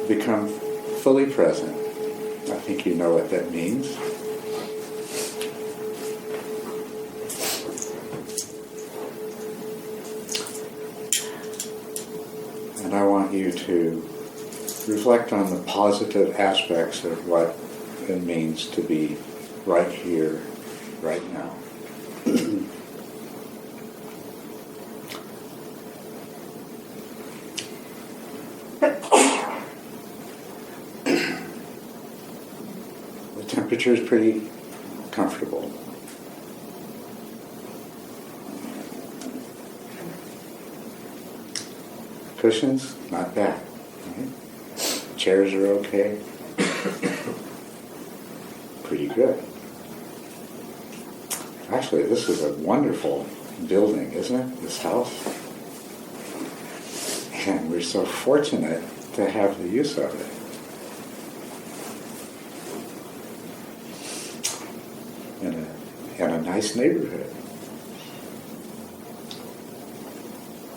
become fully present. I think you know what that means. And I want you to reflect on the positive aspects of what it means to be right here, right now. The temperature is pretty comfortable. Cushions, not bad. Right? Chairs are okay. Pretty good. Actually, this is a wonderful building, isn't it? This house. And we're so fortunate to have the use of it. In a nice neighborhood.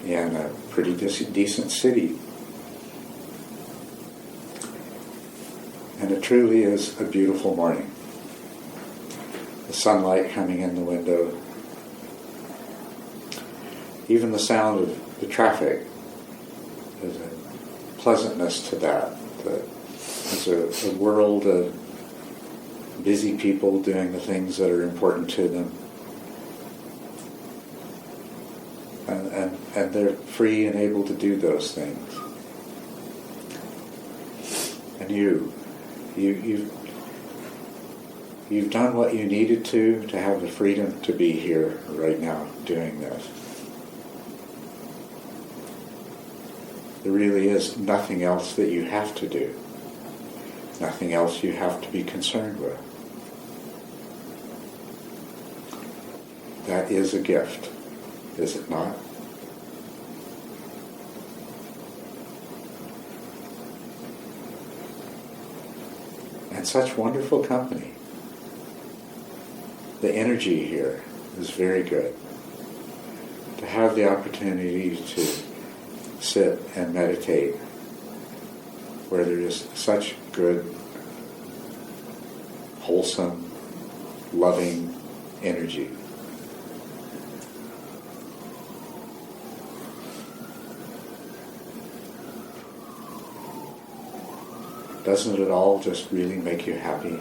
In a pretty decent city. And it truly is a beautiful morning. The sunlight coming in the window. Even the sound of the traffic. There's a pleasantness to that. There's a world of busy people doing the things that are important to them. And they're free and able to do those things. And you've done what you needed to have the freedom to be here right now doing this. There really is nothing else that you have to do. Nothing else you have to be concerned with. That is a gift, is it not? And such wonderful company. The energy here is very good. To have the opportunity to sit and meditate where there is such good, wholesome, loving energy. Doesn't it all just really make you happy?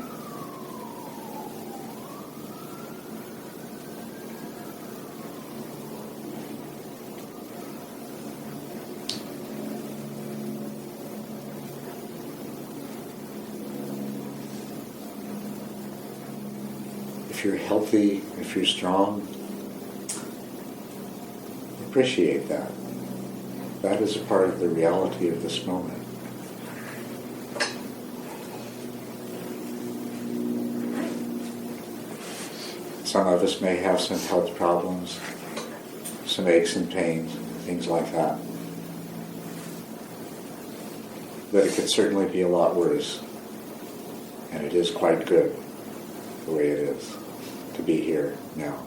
If you're healthy, if you're strong, appreciate that. That is a part of the reality of this moment. Some of us may have some health problems, some aches and pains, things like that. But it could certainly be a lot worse. And it is quite good the way it is to be here now.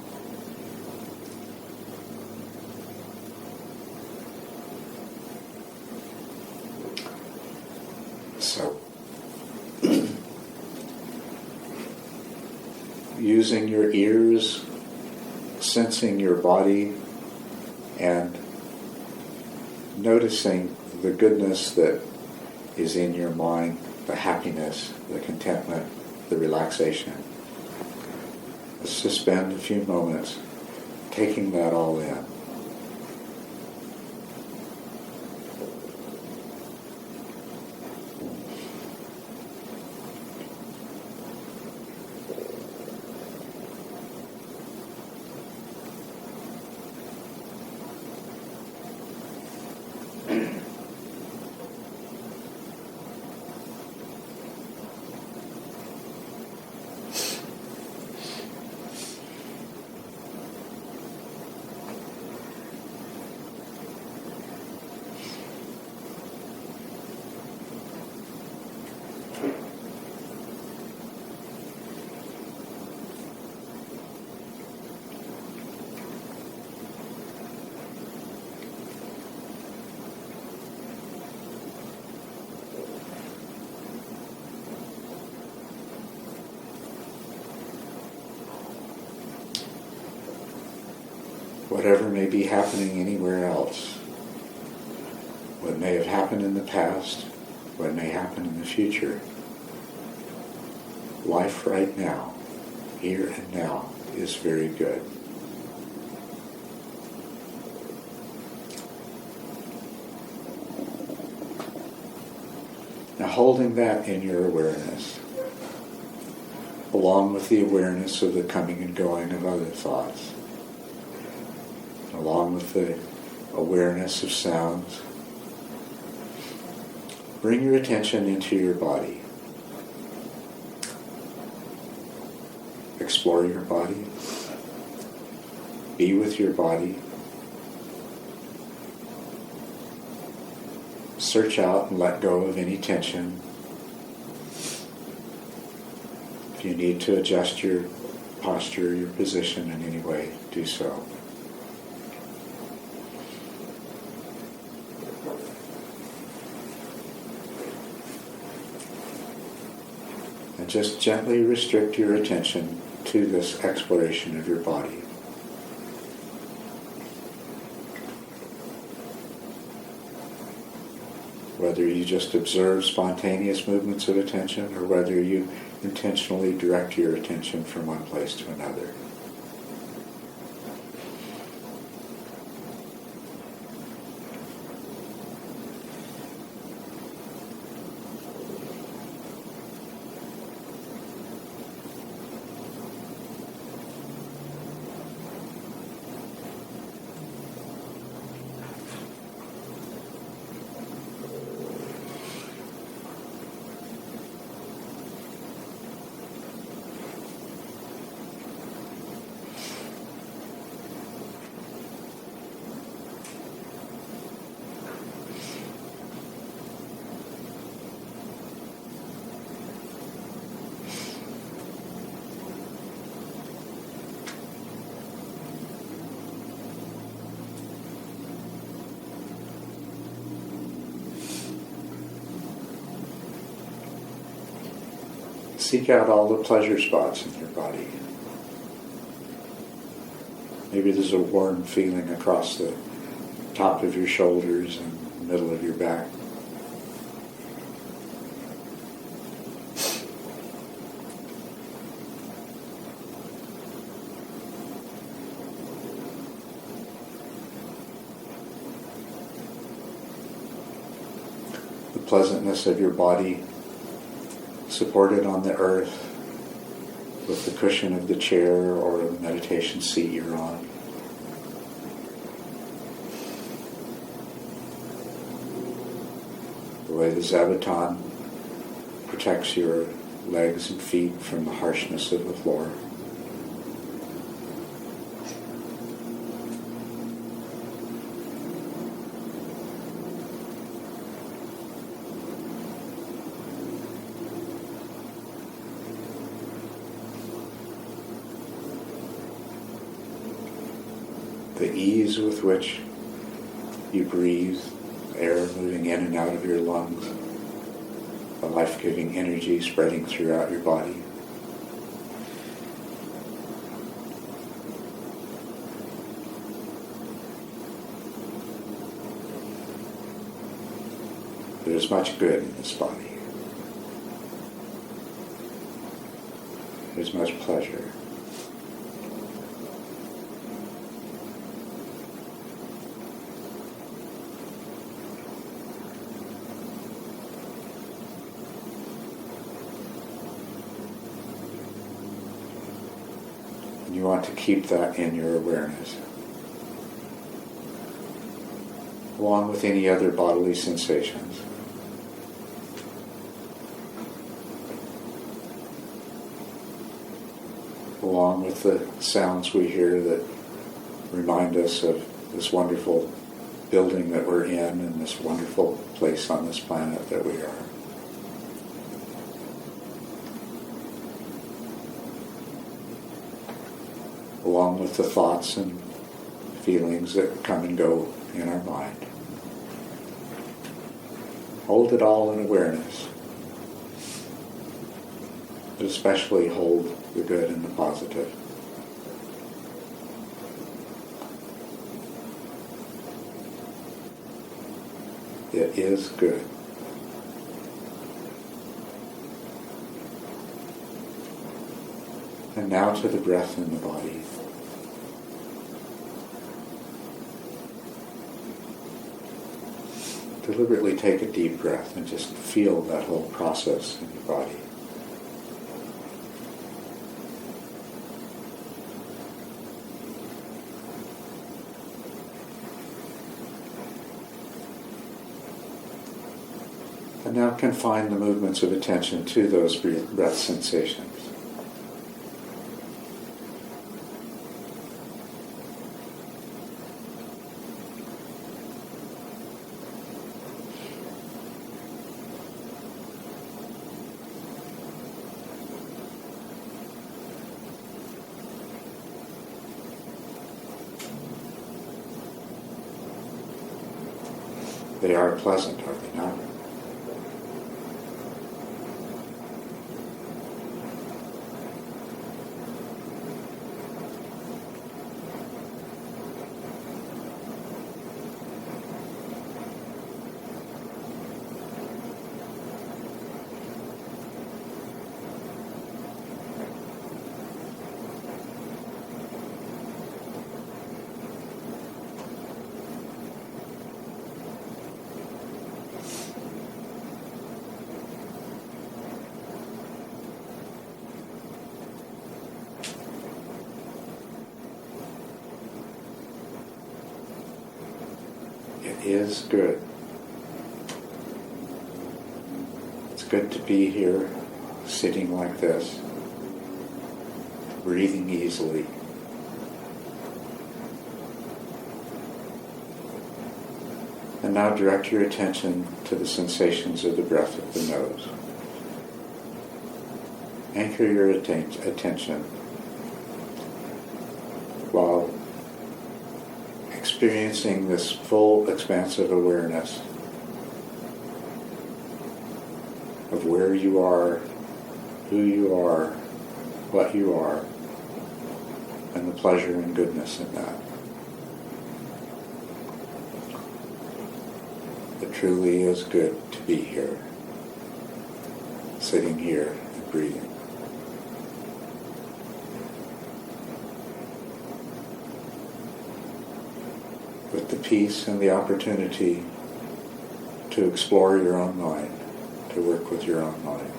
So, using your ears, sensing your body, and noticing the goodness that is in your mind, the happiness, the contentment, the relaxation. Let's just spend a few moments taking that all in. whatever may be happening anywhere else, what may have happened in the past, what may happen in the future, life right now, here and now, is very good. Now, holding that in your awareness, along with the awareness of the coming and going of other thoughts, along with the awareness of sounds, bring your attention into your body. Explore your body. Be with your body. Search out and let go of any tension. If you need to adjust your posture, your position in any way, do so. And just gently restrict your attention to this exploration of your body. Whether you just observe spontaneous movements of attention or whether you intentionally direct your attention from one place to another. Seek out all the pleasure spots in your body. Maybe there's a warm feeling across the top of your shoulders and the middle of your back. The pleasantness of your body supported on the earth with the cushion of the chair or the meditation seat you're on. The way the zabuton protects your legs and feet from the harshness of the floor. The ease with which you breathe, air moving in and out of your lungs, the life-giving energy spreading throughout your body. There's much good in this body. There's much pleasure. You want to keep that in your awareness, along with any other bodily sensations. Along with the sounds we hear that remind us of this wonderful building that we're in and this wonderful place on this planet that we are. Along with the thoughts and feelings that come and go in our mind. Hold it all in awareness, but especially hold the good and the positive. It is good. And now to the breath in the body. Deliberately take a deep breath and just feel that whole process in your body. And now confine the movements of attention to those breath sensations. They are pleasant, are they not? It is good. It's good to be here, sitting like this, breathing easily. And now direct your attention to the sensations of the breath of the nose. Anchor your attention while experiencing this full expansive awareness of where you are, who you are, what you are, and the pleasure and goodness in that. It truly is good to be here, sitting here and breathing. With the peace and the opportunity to explore your own mind, to work with your own mind.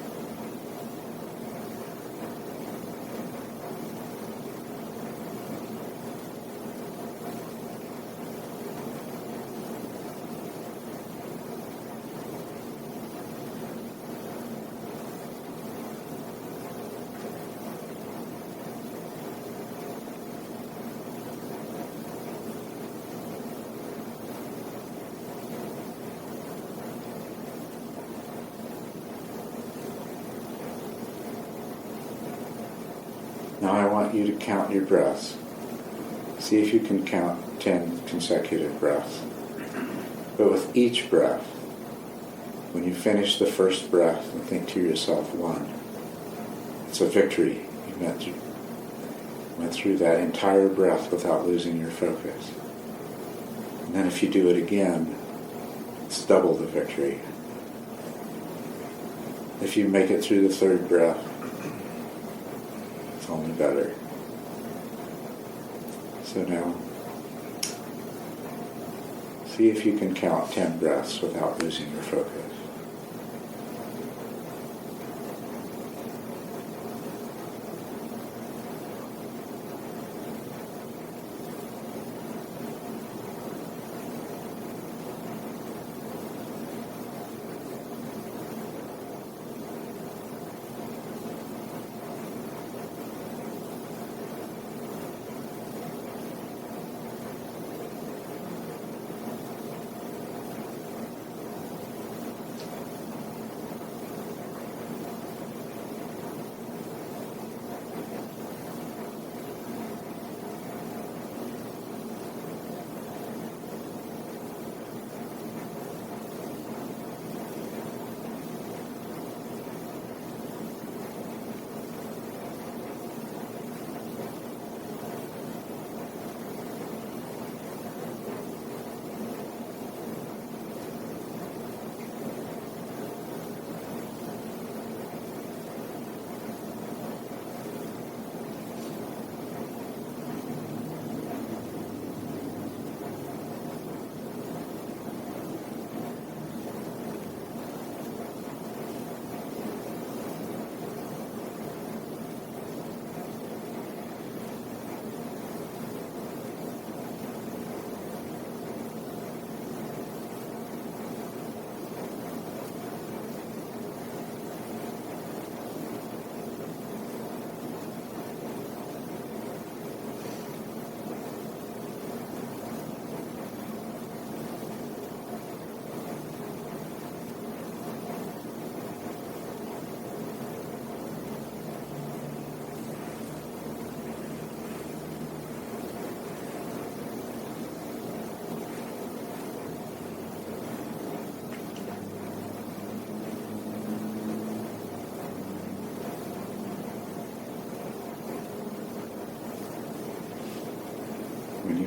Now I want you to count your breaths. See if you can count 10 consecutive breaths. But with each breath, when you finish the first breath and think to yourself, 1, it's a victory. You went through that entire breath without losing your focus. And then if you do it again, it's double the victory. If you make it through the third breath, it's only better. So now, see if you can count 10 breaths without losing your focus.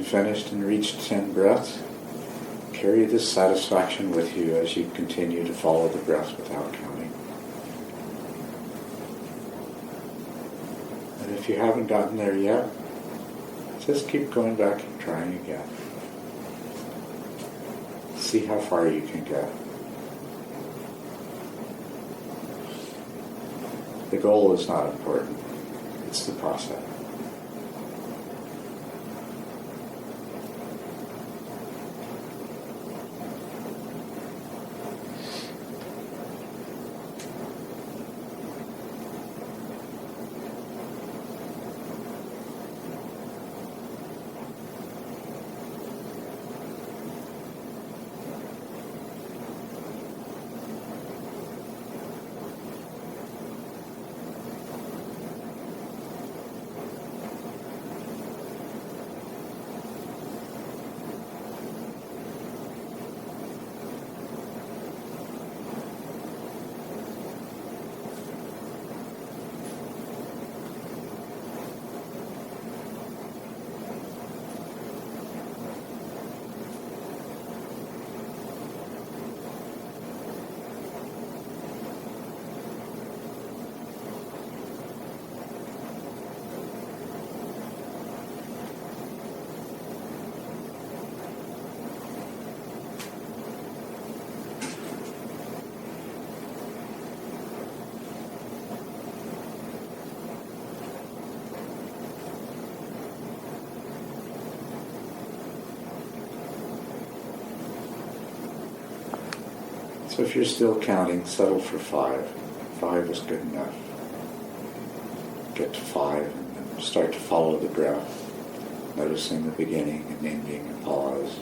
Having finished and reached 10 breaths, carry this satisfaction with you as you continue to follow the breath without counting. And if you haven't gotten there yet, just keep going back and trying again. See how far you can get. The goal is not important. It's the process. So if you're still counting, settle for 5. 5 is good enough. Get to 5 and then start to follow the breath, noticing the beginning and ending and pause.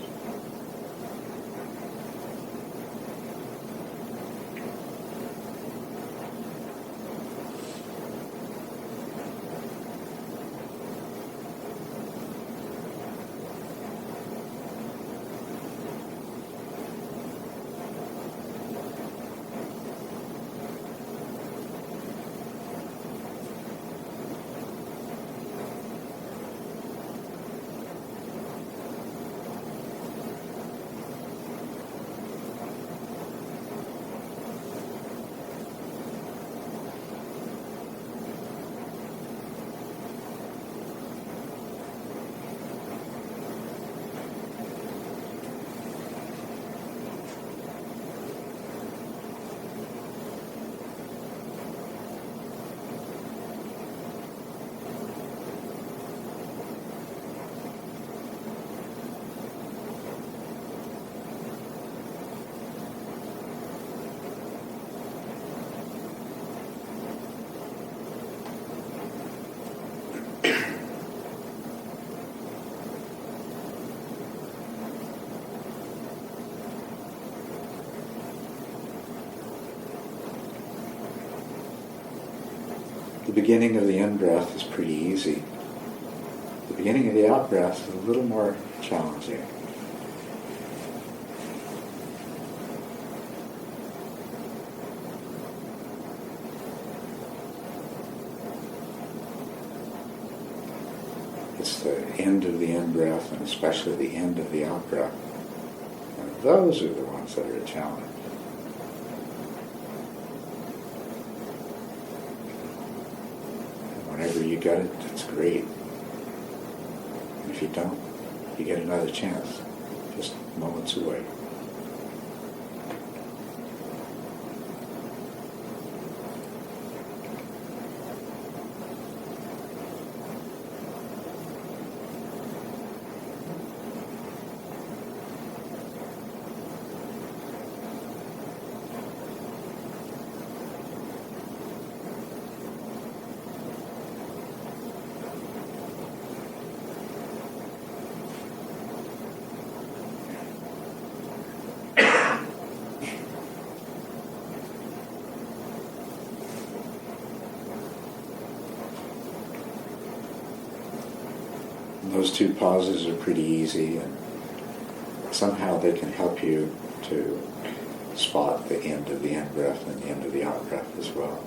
The beginning of the in-breath is pretty easy. The beginning of the out-breath is a little more challenging. It's the end of the in-breath and especially the end of the out-breath. And those are the ones that are a challenge. Whenever you get it, it's great. And if you don't, you get another chance, just moments away. Those two pauses are pretty easy, and somehow they can help you to spot the end of the in-breath and the end of the out-breath as well.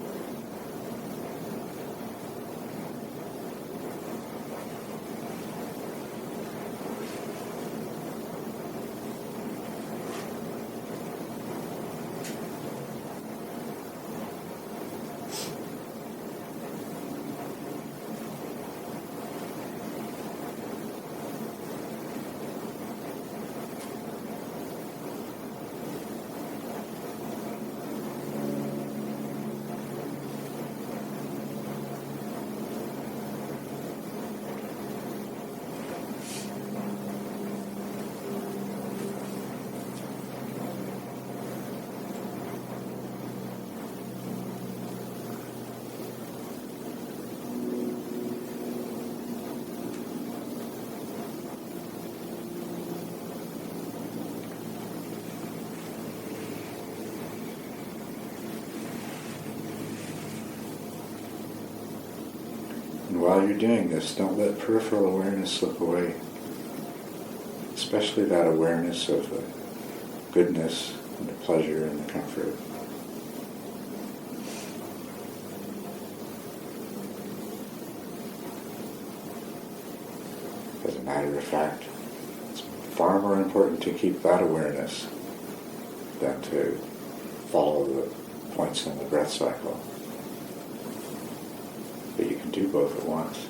while you're doing this, don't let peripheral awareness slip away. Especially that awareness of the goodness and the pleasure and the comfort. As a matter of fact, it's far more important to keep that awareness than to follow the points in the breath cycle. But you can do both at once.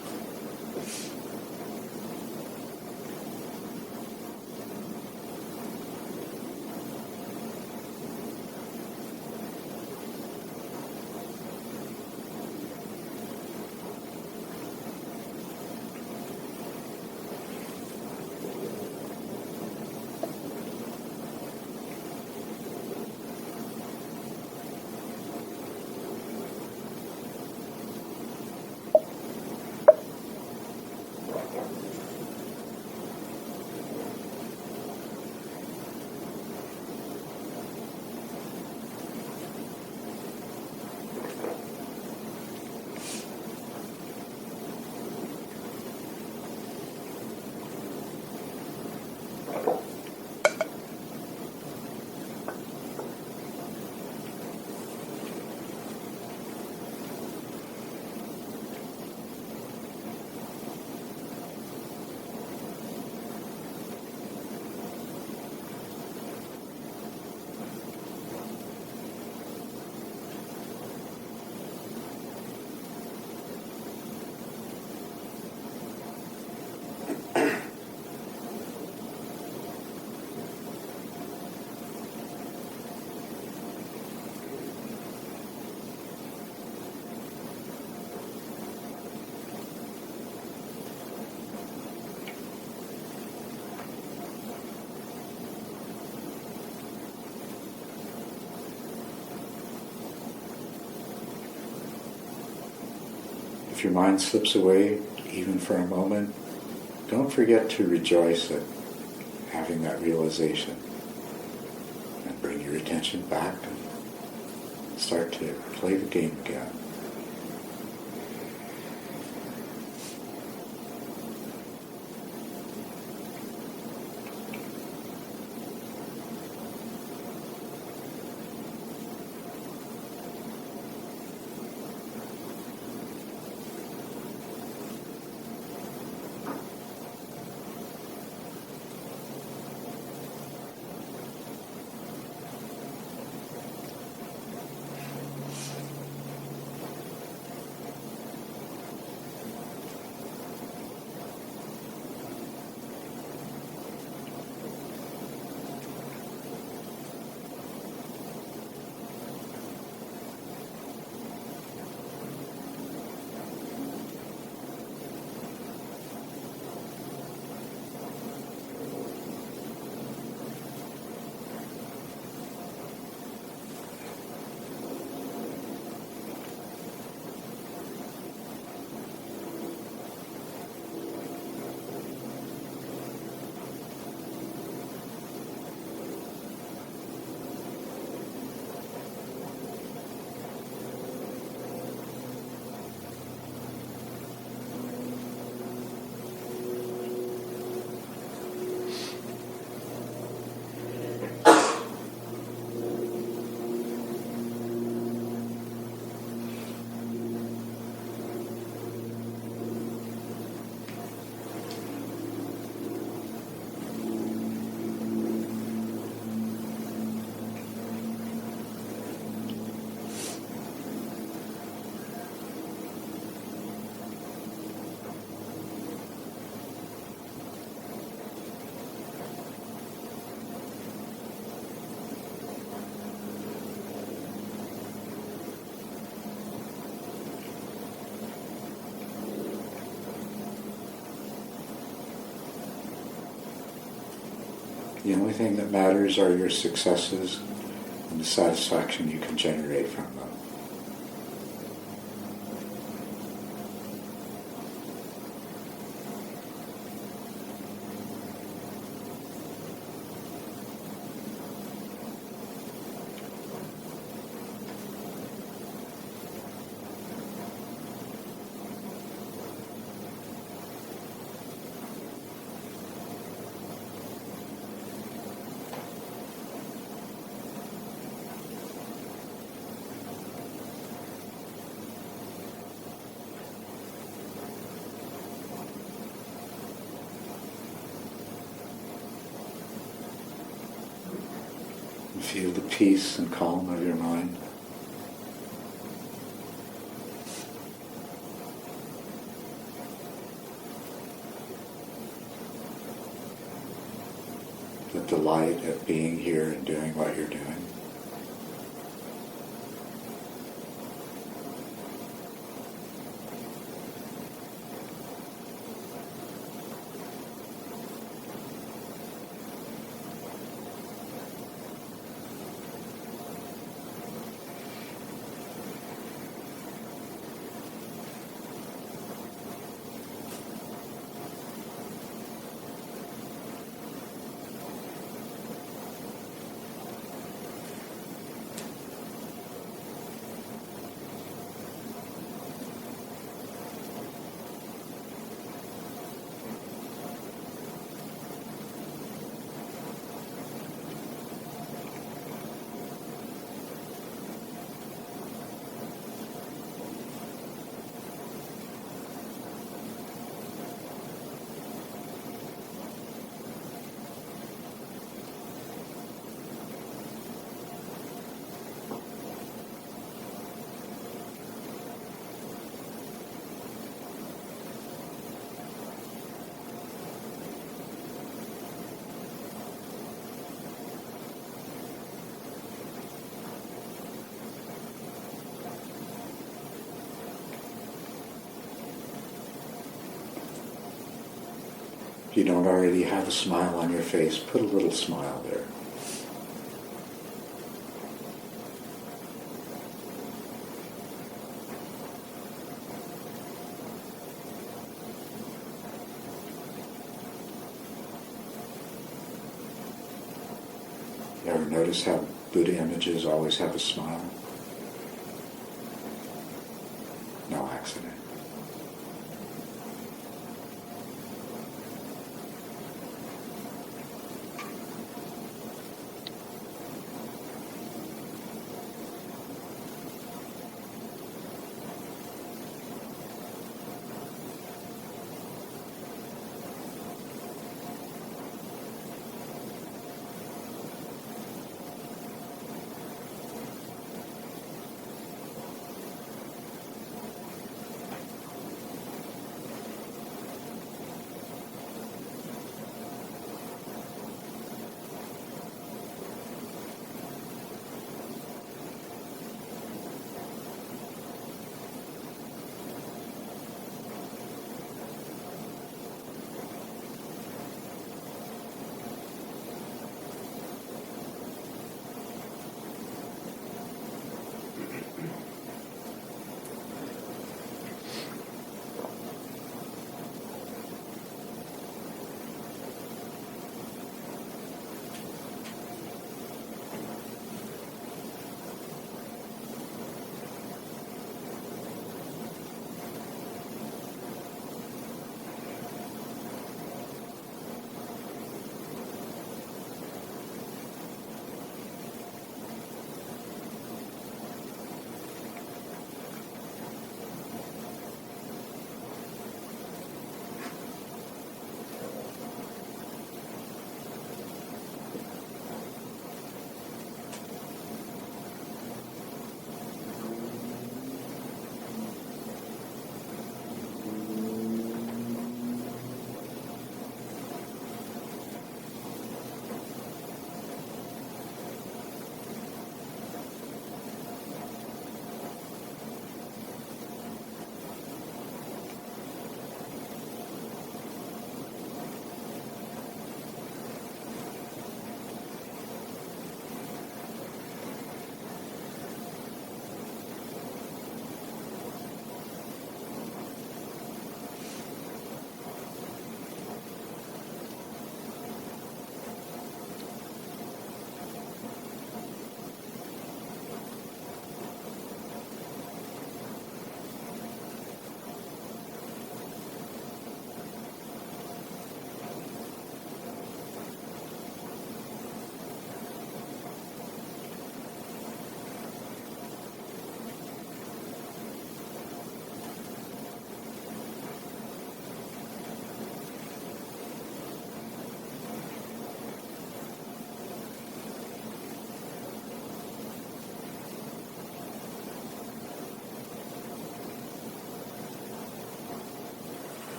If your mind slips away, even for a moment, don't forget to rejoice at having that realization. And bring your attention back and start to play the game again. The only thing that matters are your successes and the satisfaction you can generate from them. Feel the peace and calm of your mind. The delight of being here and doing what you're doing. If you don't already have a smile on your face, put a little smile there. You ever notice how Buddha images always have a smile? No accident.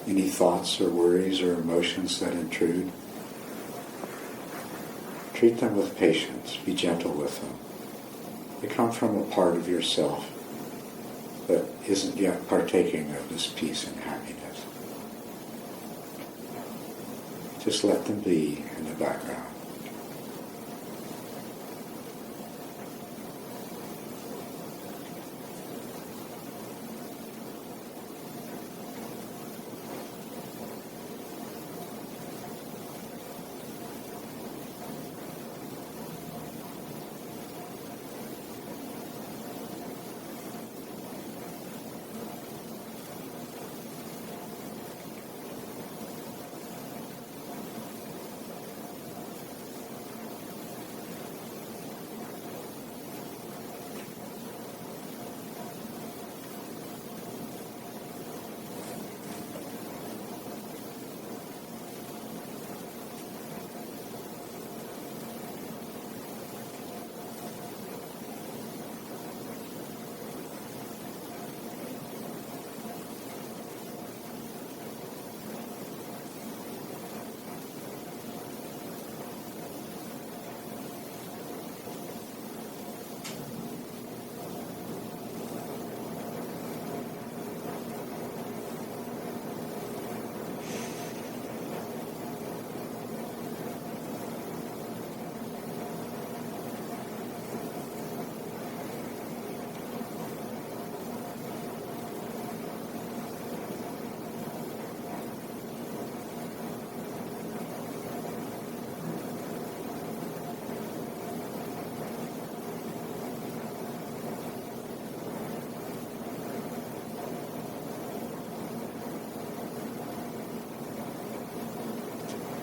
any thoughts or worries or emotions that intrude. Treat them with patience. Be gentle with them. They come from a part of yourself that isn't yet partaking of this peace and happiness. Just let them be in the background.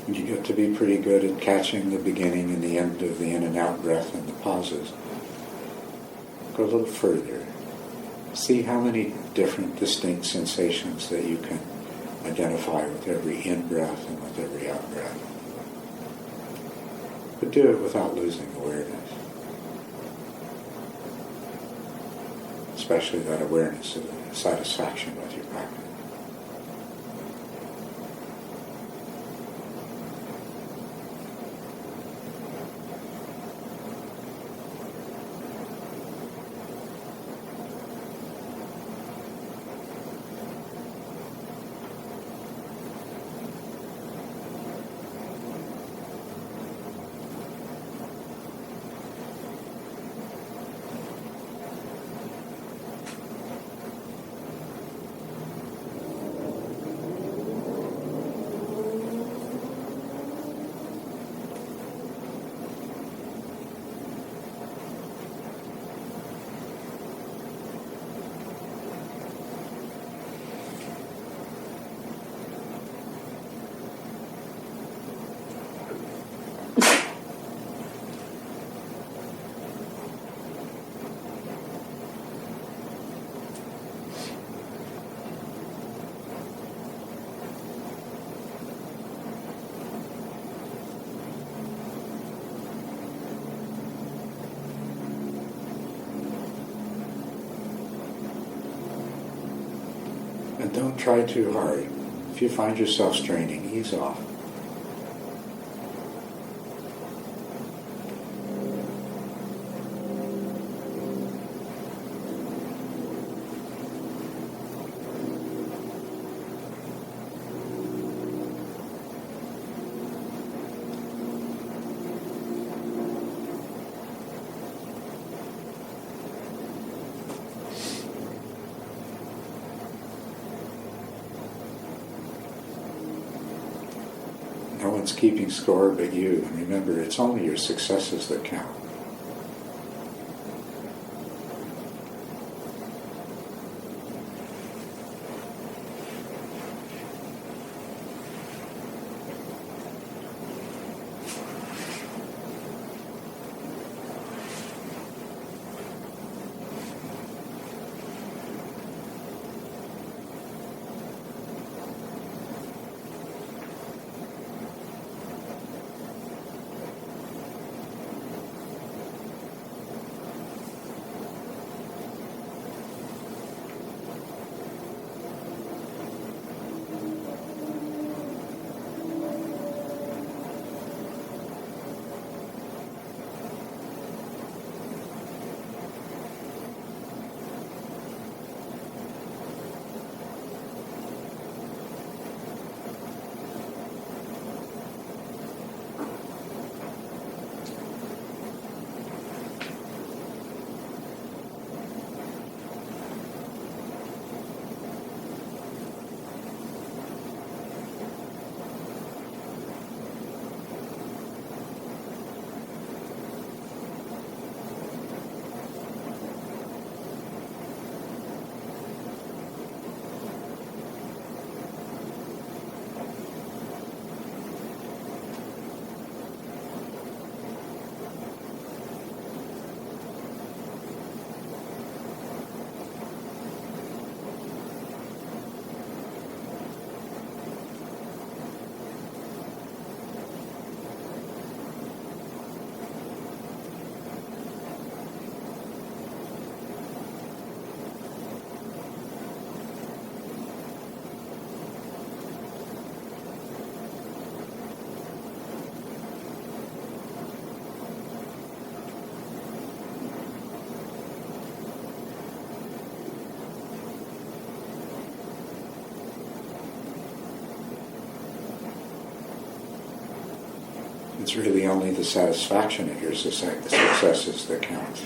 You get to be pretty good at catching the beginning and the end of the in and out breath and the pauses. Go a little further. See how many different distinct sensations that you can identify with every in-breath and with every out-breath. But do it without losing awareness. Especially that awareness of the satisfaction with your practice. And don't try too hard. If you find yourself straining, ease off. No one's keeping score but you. And remember, it's only your successes that count. it's really only the satisfaction of your successes that counts.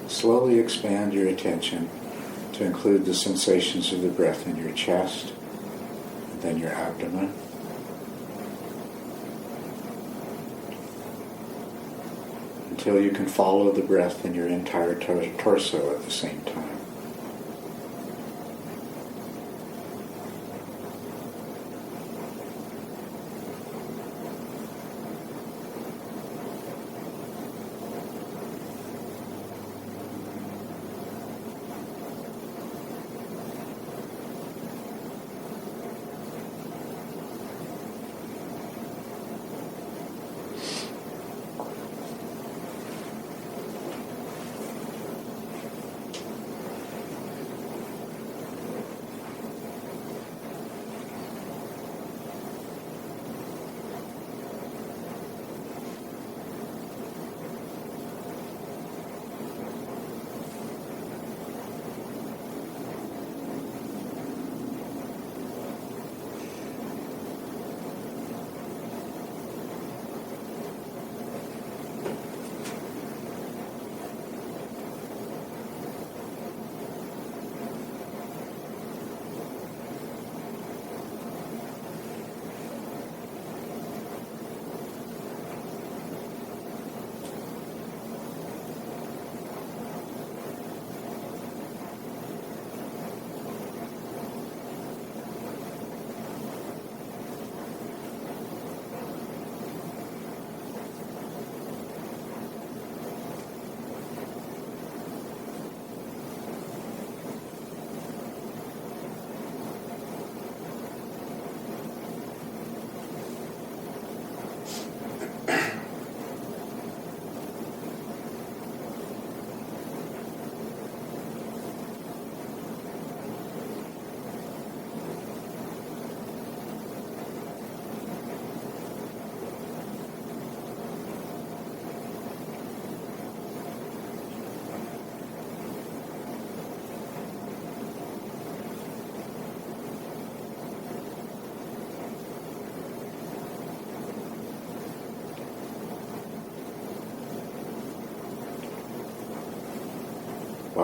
Slowly expand your attention to include the sensations of the breath in your chest, and then your abdomen. Until you can follow the breath in your entire torso at the same time.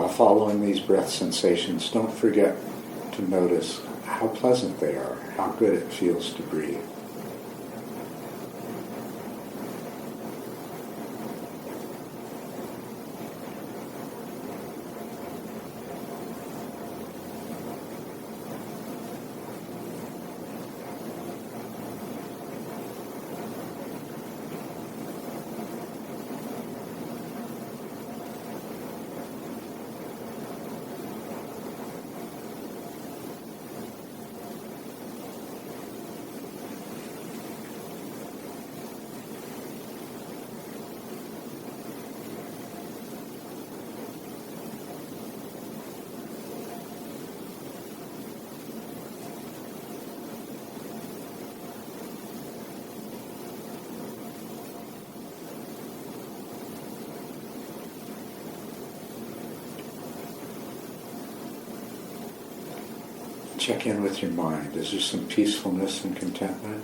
while following these breath sensations, don't forget to notice how pleasant they are, how good it feels to breathe. Check in with your mind. Is there some peacefulness and contentment?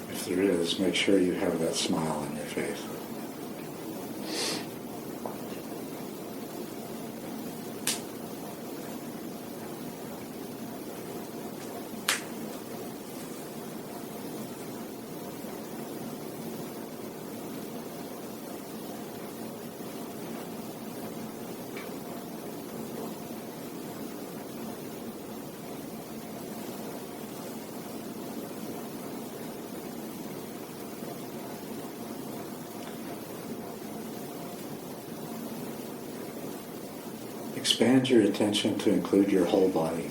If there is, make sure you have that smile on your face. Expand your attention to include your whole body.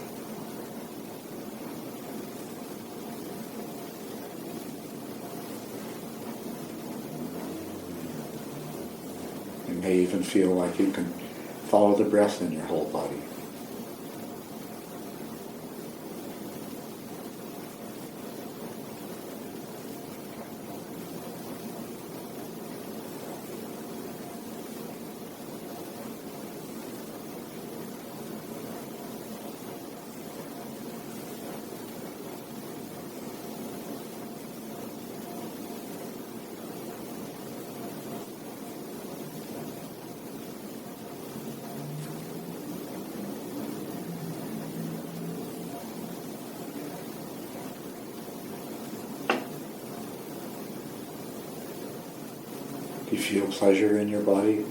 You may even feel like you can follow the breath in your whole body. Do you feel pleasure in your body?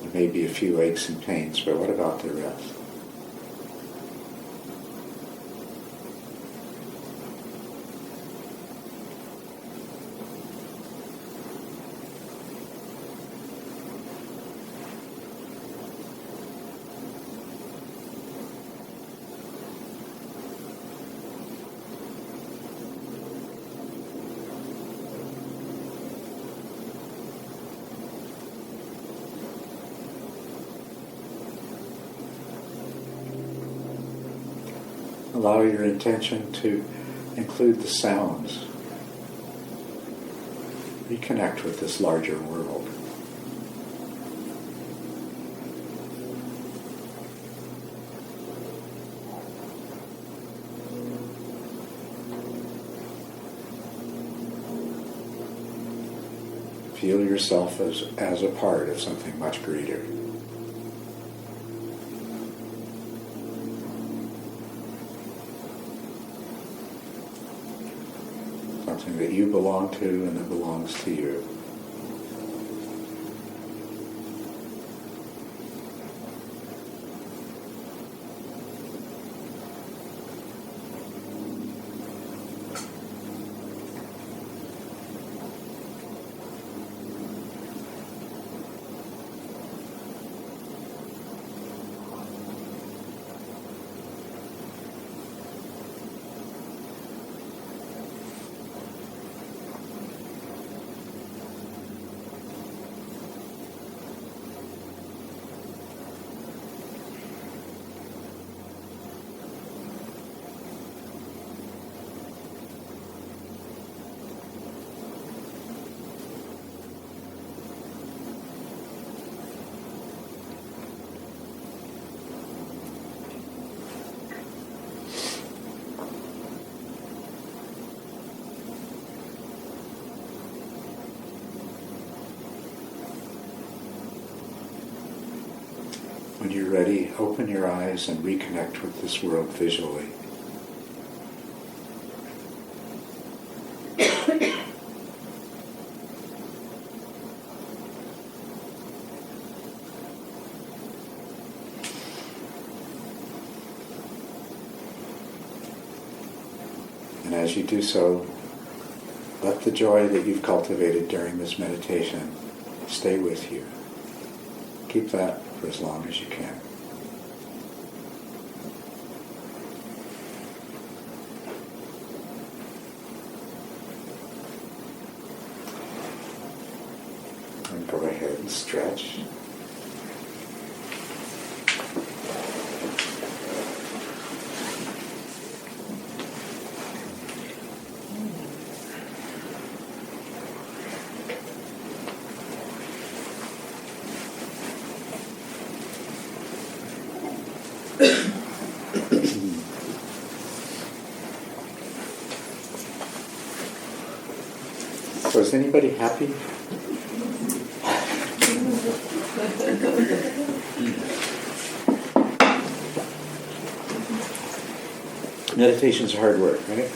There may be a few aches and pains, but what about the rest? Allow your intention to include the sounds. Reconnect with this larger world. Feel yourself as a part of something much greater. Something that you belong to and that belongs to you. When you're ready, open your eyes and reconnect with this world visually. And as you do so, let the joy that you've cultivated during this meditation stay with you. Keep that for as long as you can. And go ahead and stretch. So is anybody happy? Meditation's hard work, right?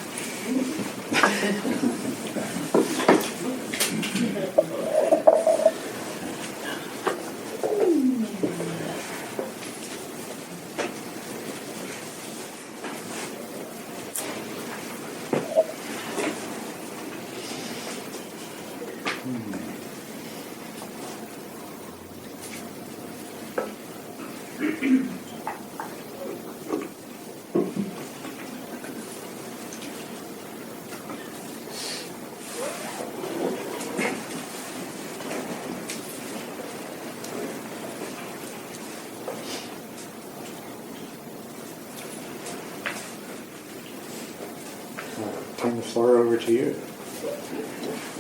Turn the floor over to you.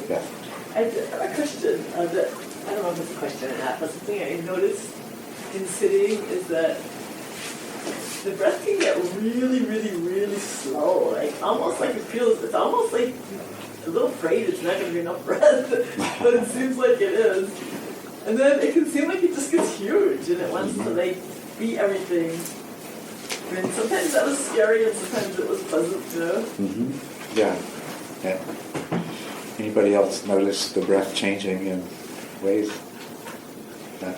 Yeah. I have a question. I don't know if it's a question or not, but something I noticed in sitting is that the breath can get really, really, really slow. Like almost like it's almost like a little afraid it's not going to be enough breath, but it seems like it is. And then it can seem like it just gets huge and it wants to like be everything. And sometimes that was scary and sometimes it was pleasant too. Mm-hmm. Yeah. Anybody else notice the breath changing in ways? Yeah.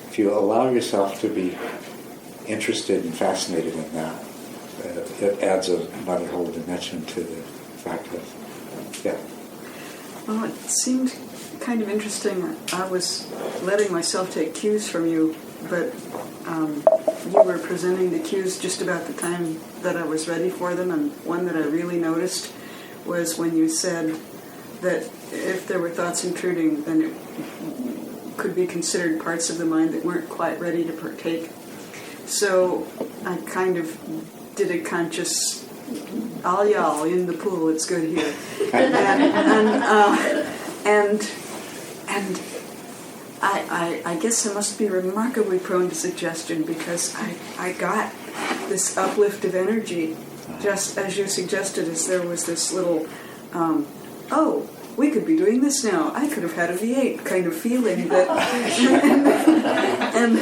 If you allow yourself to be interested and fascinated in that, it adds another whole dimension to the practice. Yeah. Well, it seemed kind of interesting. I was letting myself take cues from you, but you were presenting the cues just about the time that I was ready for them, and one that I really noticed was when you said that if there were thoughts intruding, then it could be considered parts of the mind that weren't quite ready to partake. So I kind of did a conscious "all y'all in the pool, it's good here," and I guess I must be remarkably prone to suggestion because I got this uplift of energy just as you suggested, as there was this little oh, we could be doing this now. I could have had a V8 kind of feeling that, and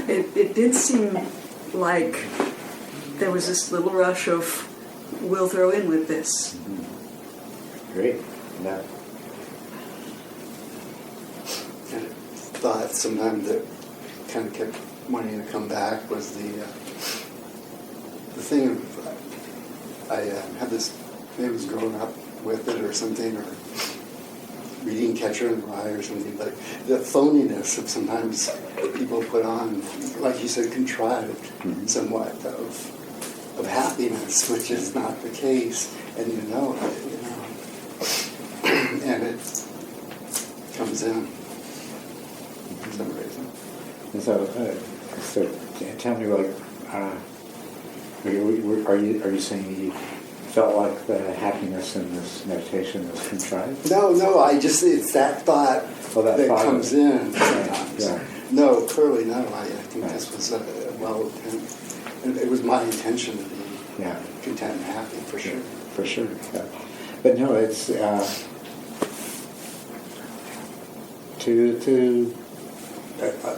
it did seem like there was this little rush of we'll throw in with this. Mm-hmm. Great. Yeah. Thought sometimes that kind of kept wanting to come back was the thing of I had this, maybe I was growing up with it or something, or reading Catcher in the Rye or something, but the phoniness of sometimes people put on, like you said, contrived somewhat of happiness, which is not the case, and you know it, and it comes in for some reason. And so tell me, like, are you saying you felt like the happiness in this meditation was contrived? No, it's that thought that thought comes in sometimes. Yeah. No, clearly no. I think this was and it was my intention to be content and happy, for sure. For sure, yeah. But no, it's to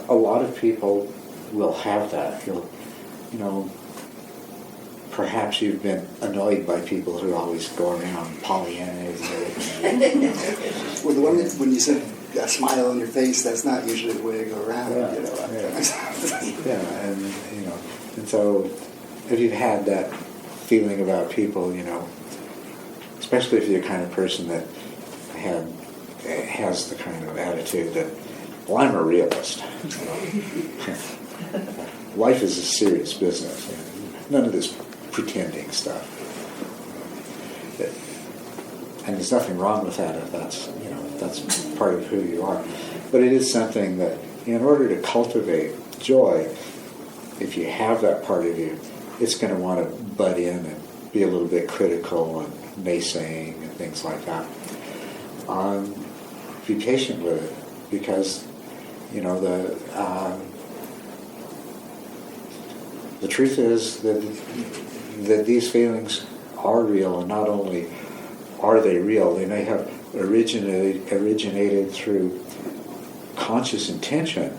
a lot of people will have that. You know, perhaps you've been annoyed by people who always go around Pollyannas. Well, the one that, when you said a smile on your face, that's not usually the way to go around. Yeah, You know. yeah, and and so if you've had that feeling about people, especially if you're the kind of person that has the kind of attitude that, well, I'm a realist. Life is a serious business. None of this pretending stuff. And there's nothing wrong with that if that's part of who you are. But it is something that, in order to cultivate joy, if you have that part of you, it's going to want to butt in and be a little bit critical and naysaying and things like that. Be patient with it, because the truth is that these feelings are real, and not only are they real, they may have originated through conscious intention,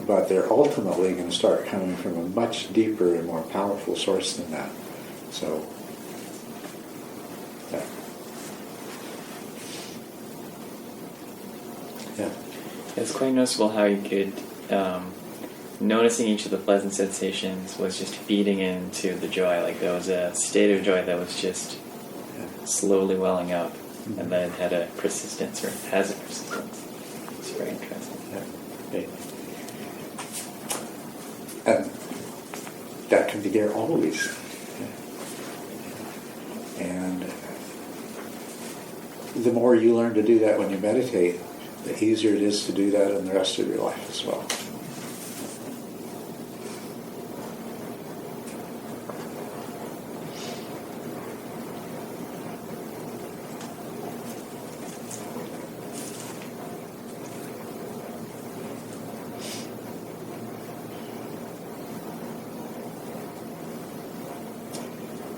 but they're ultimately going to start coming from a much deeper and more powerful source than that. So, yeah. Yeah. It's quite noticeable how you could, noticing each of the pleasant sensations was just feeding into the joy. Like there was a state of joy that was just slowly welling up, and then it had a persistence, or has a persistence. It's very interesting. Yeah. Okay. And that can be there always. And the more you learn to do that when you meditate, the easier it is to do that in the rest of your life as well.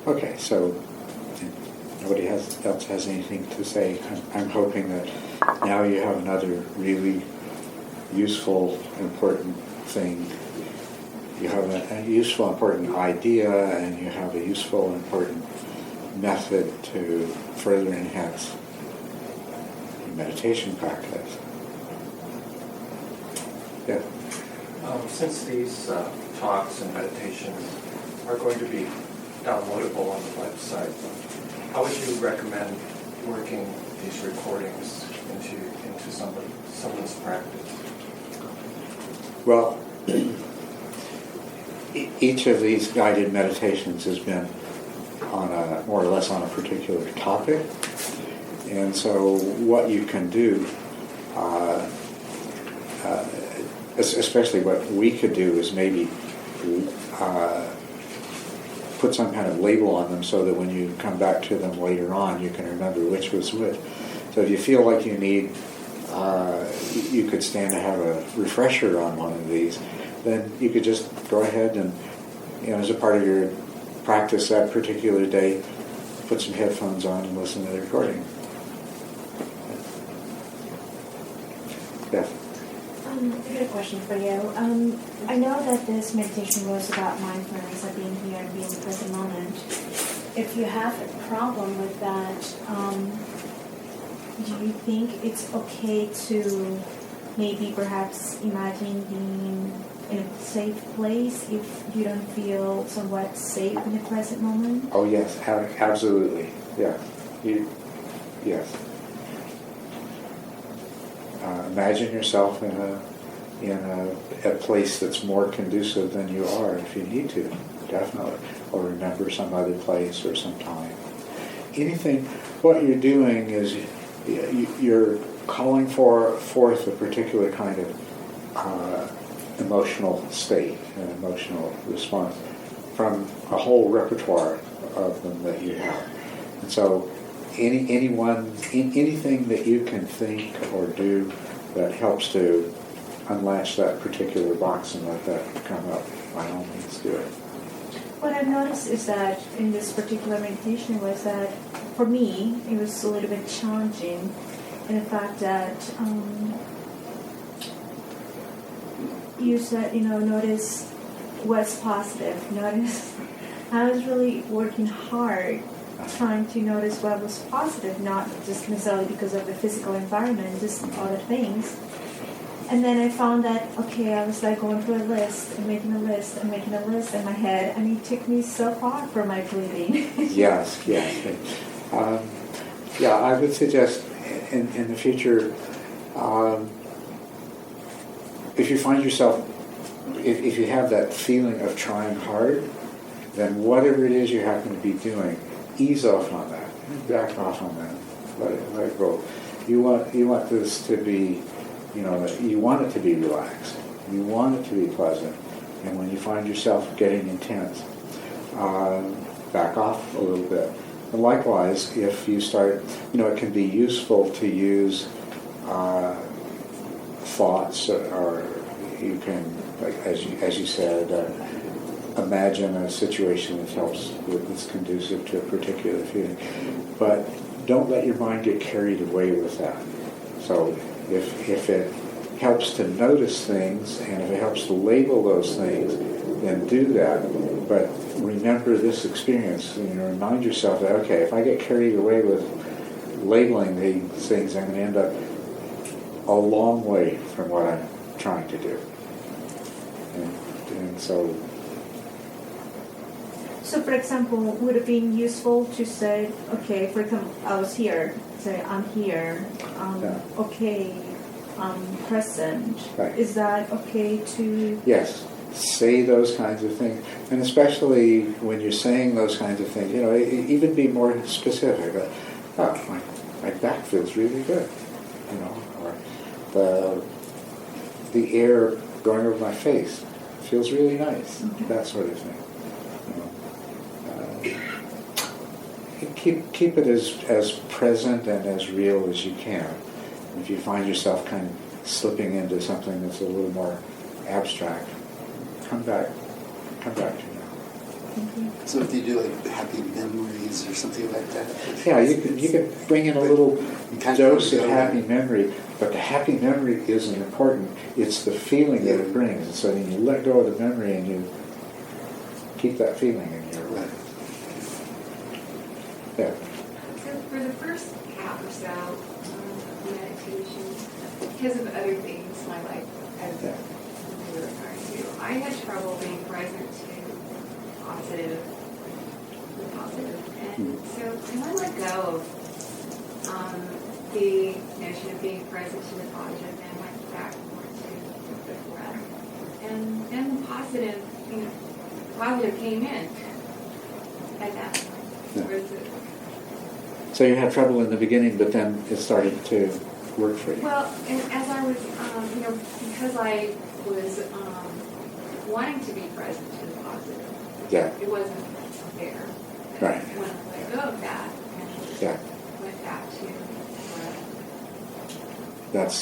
Okay, so nobody else has anything to say. I'm hoping that now you have another really useful, important thing. You have a useful, important idea, and you have a useful, important method to further enhance your meditation practice. Yeah. Since these talks and meditations are going to be downloadable on the website, how would you recommend working these recordings into someone's practice? Well, each of these guided meditations has been on more or less on a particular topic, and so what you can do, especially what we could do, is maybe put some kind of label on them so that when you come back to them later on, you can remember which was which. So if you feel like you need, you could stand to have a refresher on one of these, then you could just go ahead and, as a part of your practice that particular day, put some headphones on and listen to the recording. Yeah. I got a question for you. I know that this meditation was about mindfulness and being here and being in the present moment. If you have a problem with that, do you think it's okay to maybe perhaps imagine being in a safe place if you don't feel somewhat safe in the present moment? Oh yes, absolutely. Yeah. Yes. Imagine yourself in a place that's more conducive than you are, if you need to, definitely. Or remember some other place or some time. Anything. What you're doing is you're calling forth a particular kind of emotional state, an emotional response from a whole repertoire of them that you have. And so anything that you can think or do that helps to unlatch that particular box and let that come up, by all means do it. What I've noticed is that in this particular meditation was that, for me, it was a little bit challenging in the fact that you said, notice what's positive. Notice I was really working hard trying to notice what was positive, not just necessarily because of the physical environment, just other things. And then I found that, okay, I was like going through a list and making a list and making a list in my head, and it took me so far from my breathing. Yes. Yeah, I would suggest in the future, if you find yourself, if you have that feeling of trying hard, then whatever it is you happen to be doing, ease off on that, back off on that, let it go. You want this to be, you want it to be relaxed, you want it to be pleasant, and when you find yourself getting intense, back off a little bit. And likewise, if you start, it can be useful to use thoughts, or you can, like as you said, imagine a situation that's conducive to a particular feeling. But don't let your mind get carried away with that. So if it helps to notice things, and if it helps to label those things, then do that. But remember this experience, remind yourself that, okay, if I get carried away with labeling these things, I'm going to end up a long way from what I'm trying to do. And so... So, for example, would it be useful to say, okay, for example, I was here, say, I'm here, okay, I'm present. Right. Is that okay to... Yes, say those kinds of things. And especially when you're saying those kinds of things, even be more specific. My back feels really good, or the air going over my face feels really nice, that sort of thing. Keep it as present and as real as you can. If you find yourself kind of slipping into something that's a little more abstract, come back to that. So if you do like happy memories or something like that. Yeah, you can bring in a little dose of happy memory, but the happy memory isn't important. It's the feeling that it brings. And so then you let go of the memory and you keep that feeling in your life. Yeah. So for the first half or so of meditation, because of other things in my life, as you were referring to, I had trouble being present to the positive. And so when I let go of the notion of being present to the positive and went back more to the breath, and then the positive came in at that point. Yeah. So you had trouble in the beginning, but then it started to work for you. Well, and as I was, because I was wanting to be present to the positive, it wasn't there. Right. When I let go of that, and went back to That's,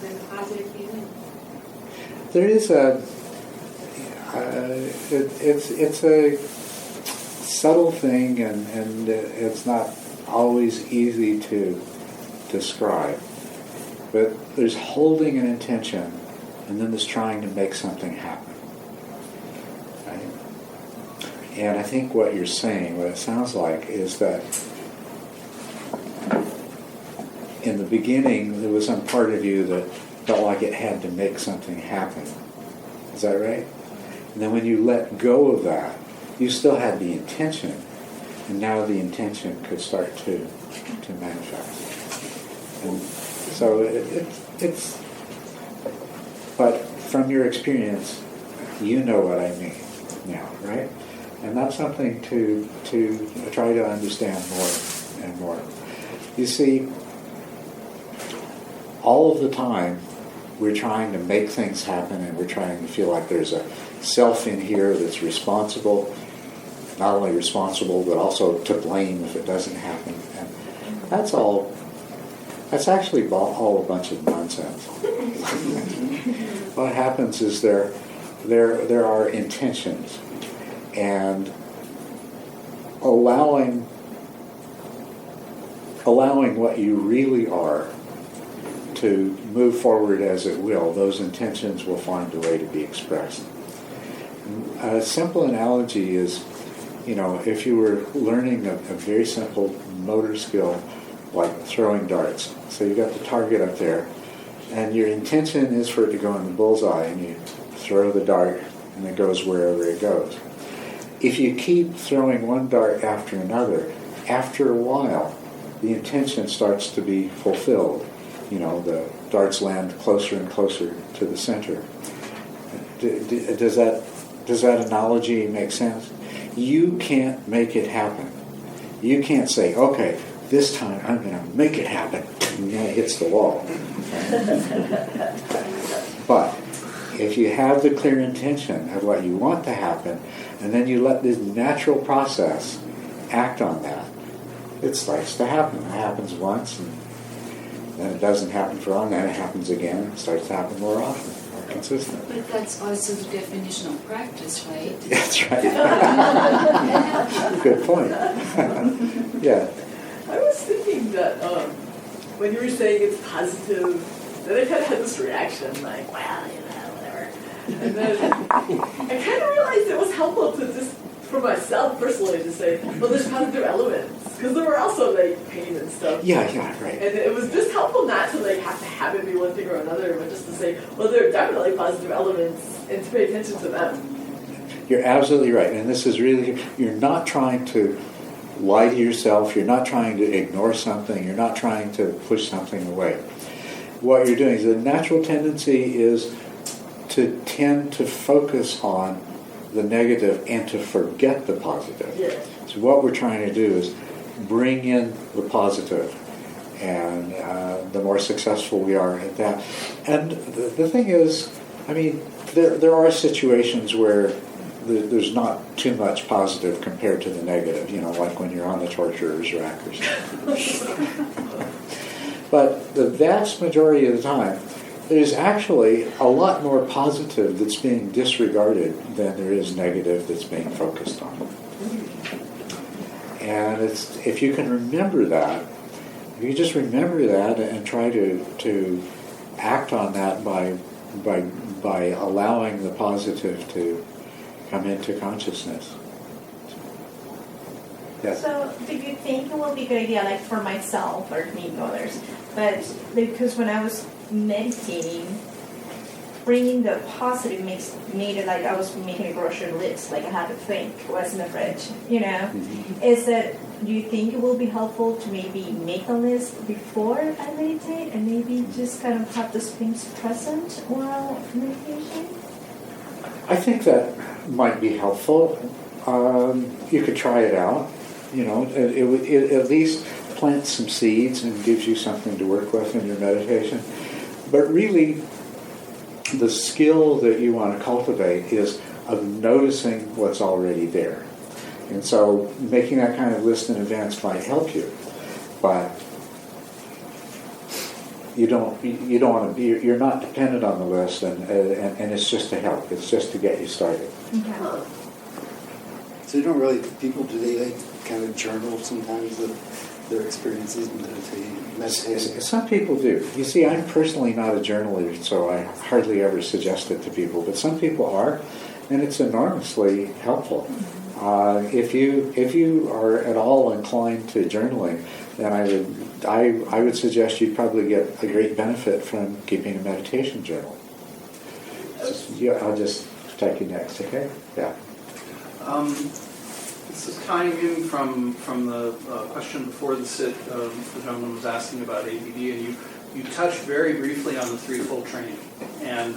then the positive came in. There is it's a subtle thing, and it's not always easy to describe. But there's holding an intention, and then there's trying to make something happen. Right? And I think what you're saying, what it sounds like, is that in the beginning there was some part of you that felt like it had to make something happen. Is that right? And then when you let go of that, you still had the intention, and now the intention could start to manifest. And so it's. But from your experience, you know what I mean now, right? And that's something to try to understand more and more. You see, all of the time we're trying to make things happen, and we're trying to feel like there's a self in here that's responsible, not only responsible but also to blame if it doesn't happen. And that's actually all a bunch of nonsense. What happens is there are intentions, and allowing what you really are to move forward as it will, those intentions will find a way to be expressed. A simple analogy is, if you were learning a very simple motor skill like throwing darts. So you got the target up there, and your intention is for it to go in the bullseye, and you throw the dart, and it goes wherever it goes. If you keep throwing one dart after another, after a while, the intention starts to be fulfilled. The darts land closer and closer to the center. Does that analogy make sense? You can't make it happen. You can't say, okay, this time I'm going to make it happen, and then it hits the wall. But if you have the clear intention of what you want to happen, and then you let this natural process act on that, it starts to happen. It happens once, and then it doesn't happen for long, then it happens again, and it starts to happen more often, more consistent. But that's also the definition of practice, right? That's right. Good point. Yeah. I was thinking that when you were saying it's positive, then I kind of had this reaction like, well, whatever. And then I kind of realized it was helpful to just, for myself personally, to say, well, there's positive elements. Because there were also like pain and stuff. Yeah, right. And it was just helpful not to have to have it be one thing or another, but just to say, well, there are definitely positive elements, and to pay attention to them. You're absolutely right. And this is really, you're not trying to lie to yourself, you're not trying to ignore something, you're not trying to push something away. What you're doing is the natural tendency is to tend to focus on the negative and to forget the positive. Yeah. So what we're trying to do is bring in the positive, and the more successful we are at that. And the thing is, there are situations where there's not too much positive compared to the negative, like when you're on the torturer's rack or something. But the vast majority of the time, there's actually a lot more positive that's being disregarded than there is negative that's being focused on. And if you can remember that, if you just remember that and try to act on that by allowing the positive to come into consciousness. Yes. So, do you think it will be a good idea, like for myself or maybe others, but because when I was meditating, bringing the positive made it like I was making a grocery list, like I had to think what's in the fridge, Mm-hmm. Is that, do you think it will be helpful to maybe make a list before I meditate and maybe just kind of have those things present while meditation? I think that might be helpful. You could try it out. It at least plants some seeds and gives you something to work with in your meditation. But really, the skill that you want to cultivate is of noticing what's already there. And so making that kind of list in advance might help you. But you don't want to be, you're not dependent on the list, and it's just to help. It's just to get you started. Okay. So you don't really, people, do they kind of journal sometimes of their experiences meditating? Some people do. You see, I'm personally not a journaler, so I hardly ever suggest it to people. But some people are, and it's enormously helpful. If you are at all inclined to journaling, then I would suggest you probably get a great benefit from keeping a meditation journal. I'll just take you next, okay? Yeah. This is tying in from the question before the sit. The gentleman was asking about ABD, and you touched very briefly on the threefold training, and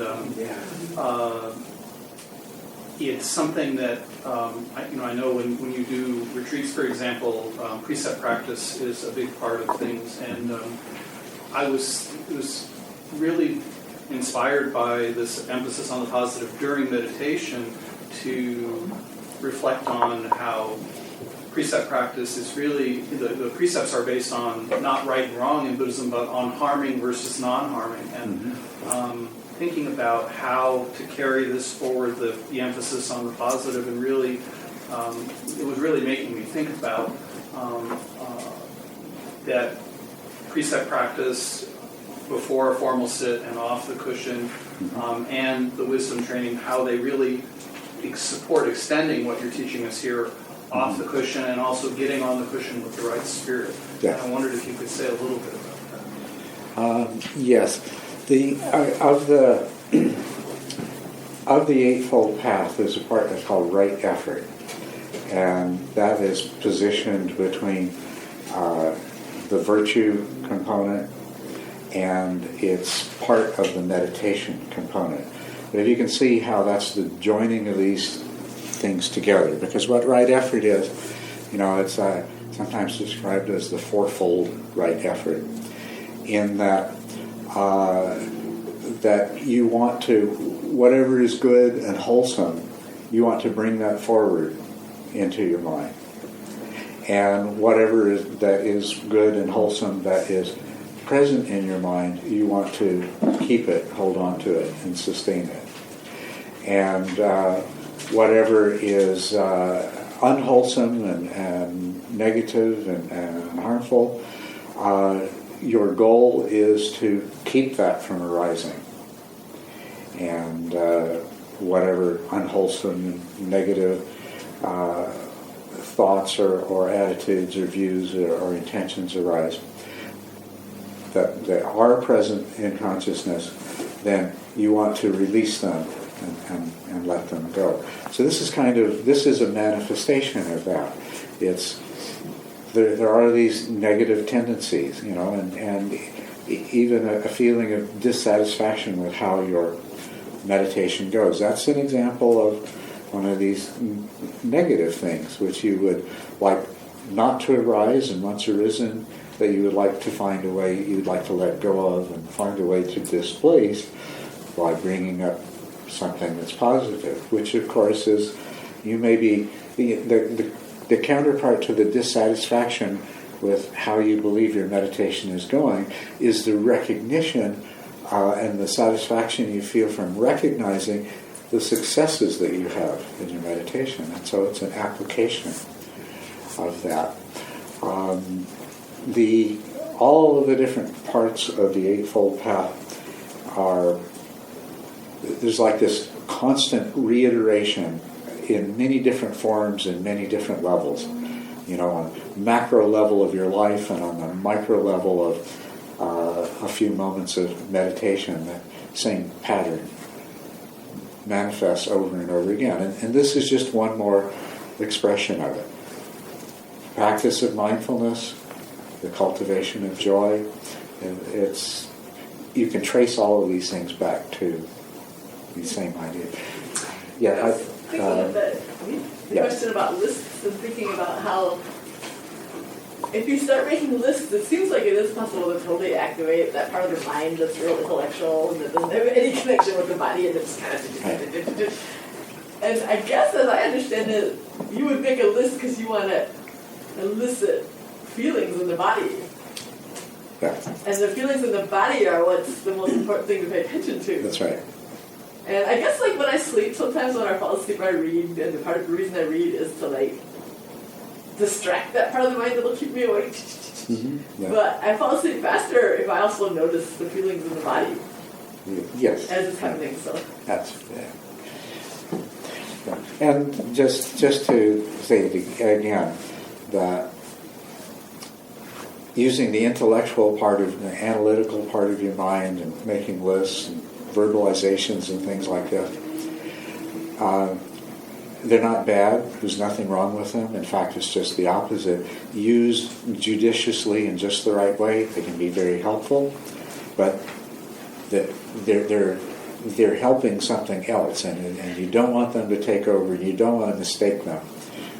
it's something that I know when you do retreats, for example, precept practice is a big part of things, and it was really inspired by this emphasis on the positive during meditation to reflect on how precept practice is really, the precepts are based on not right and wrong in Buddhism, but on harming versus non-harming, and thinking about how to carry this forward, the emphasis on the positive, and really, it was really making me think about that precept practice before a formal sit and off the cushion, and the wisdom training, how they really support extending what you're teaching us here off the cushion and also getting on the cushion with the right spirit. Yeah. And I wondered if you could say a little bit about that. Yes, of the Eightfold Path, there's a part that's called right effort, and that is positioned between the virtue component and it's part of the meditation component. But if you can see how that's the joining of these things together, because what right effort is, it's sometimes described as the fourfold right effort, in that that you want to, whatever is good and wholesome, you want to bring that forward into your mind. And whatever that is good and wholesome that is present in your mind, you want to keep it, hold on to it, and sustain it. And whatever is unwholesome and negative and harmful, your goal is to keep that from arising. And whatever unwholesome and negative thoughts or attitudes or views or intentions arise that are present in consciousness, then you want to release them and let them go. So this is a manifestation of that. There are these negative tendencies, and even a feeling of dissatisfaction with how your meditation goes. That's an example of one of these negative things which you would like not to arise, and once arisen, that you would like to find a way, you'd like to let go of and find a way to displace by bringing up something that's positive, which of course is, you may be, the counterpart to the dissatisfaction with how you believe your meditation is going is the recognition and the satisfaction you feel from recognizing the successes that you have in your meditation. And so it's an application of that. All of the different parts of the Eightfold Path there's like this constant reiteration in many different forms and many different levels. On a macro level of your life and on the micro level of a few moments of meditation, the same pattern manifests over and over again. And this is just one more expression of it. Practice of mindfulness, the cultivation of joy, you can trace all of these things back to the same idea. Yeah, thinking of the question about lists and thinking about how if you start making lists, it seems like it is possible to totally activate that part of your mind that's real intellectual and that doesn't have any connection with the body, and it's kind of... And I guess, as I understand it, you would make a list because you want to elicit feelings in the body. Yeah. And the feelings in the body are what's the most important thing to pay attention to. That's right. And I guess when I sleep, sometimes when I fall asleep I read, and the part of the reason I read is to distract that part of the mind that'll keep me awake. Mm-hmm. Yeah. But I fall asleep faster if I also notice the feelings in the body. Yes. As it's happening, so. That's And just to say again, that using the intellectual part of the analytical part of your mind and making lists and verbalizations and things like that, they're not bad. There's nothing wrong with them. In fact, it's just the opposite. Used judiciously in just the right way, they can be very helpful, but they're helping something else, and you don't want them to take over. You don't want to mistake them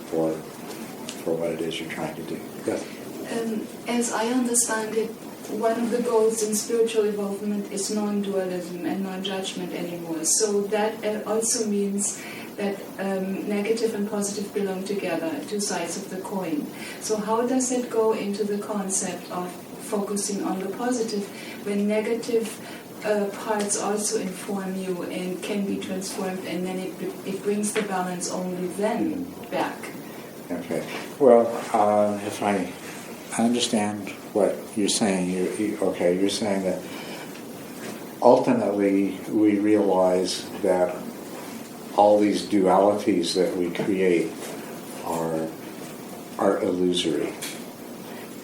for what it is you're trying to do. Yes. As I understand it, one of the goals in spiritual involvement is non-dualism and non-judgment anymore. So that also means that negative and positive belong together, two sides of the coin. So how does it go into the concept of focusing on the positive when negative parts also inform you and can be transformed, and then it brings the balance only then back? Okay. Well, if I understand what you're saying, you're saying that ultimately we realize that all these dualities that we create are illusory,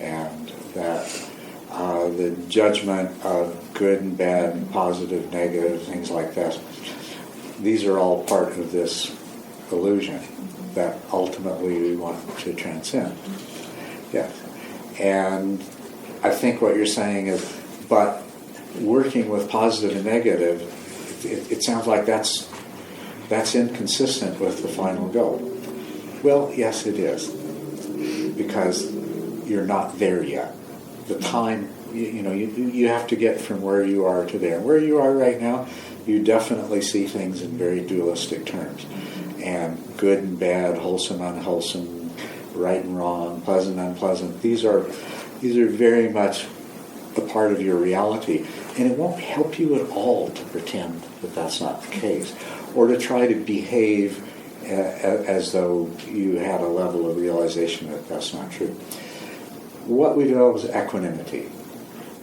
and that the judgment of good and bad and positive, negative, things like that, these are all part of this illusion that ultimately we want to transcend. Yes. And I think what you're saying is, but working with positive and negative, it sounds like that's inconsistent with the final goal. Well, yes, it is, because you're not there yet. The time, you have to get from where you are to there. Where you are right now, you definitely see things in very dualistic terms, and good and bad, wholesome, unwholesome, right and wrong, pleasant, unpleasant. These are very much a part of your reality, and it won't help you at all to pretend that that's not the case, or to try to behave as though you had a level of realization that that's not true. What we develop is equanimity.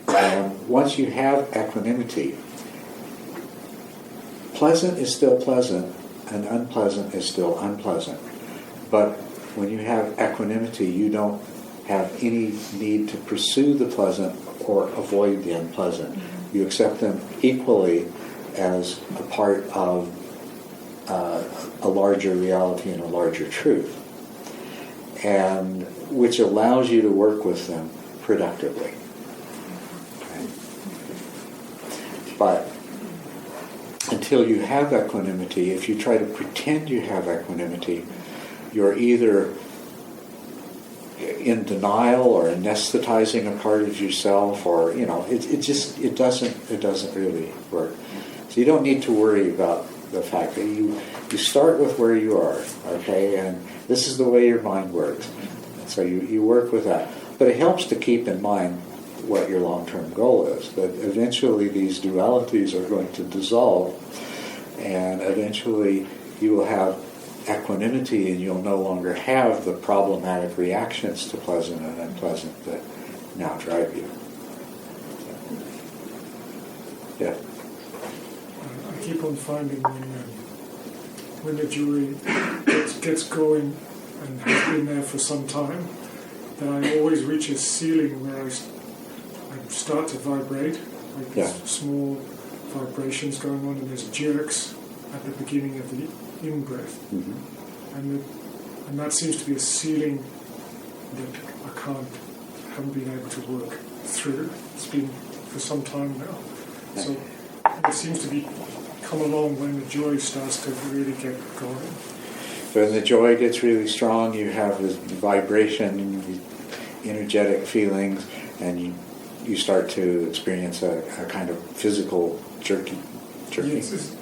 And once you have equanimity, pleasant is still pleasant and unpleasant is still unpleasant. But when you have equanimity, you don't have any need to pursue the pleasant or avoid the unpleasant. You accept them equally as a part of a larger reality and a larger truth, and which allows you to work with them productively. Okay? But until you have equanimity, if you try to pretend you have equanimity, you're either in denial or anesthetizing a part of yourself, or it doesn't really work. So you don't need to worry about the fact that you start with where you are, okay, and this is the way your mind works. So you work with that. But it helps to keep in mind what your long-term goal is, that eventually these dualities are going to dissolve, and eventually you will have equanimity, and you'll no longer have the problematic reactions to pleasant and unpleasant that now drive you. Yeah. I keep on finding when the joy gets going and has been there for some time, that I always reach a ceiling where I start to vibrate, like there's small vibrations going on, and there's jerks at the beginning of the in-breath. Mm-hmm. And that seems to be a ceiling that I haven't been able to work through. It's been for some time now. So it seems to be come along when the joy starts to really get going. When the joy gets really strong, you have this vibration, energetic feelings, and you start to experience a kind of physical jerky. Yes,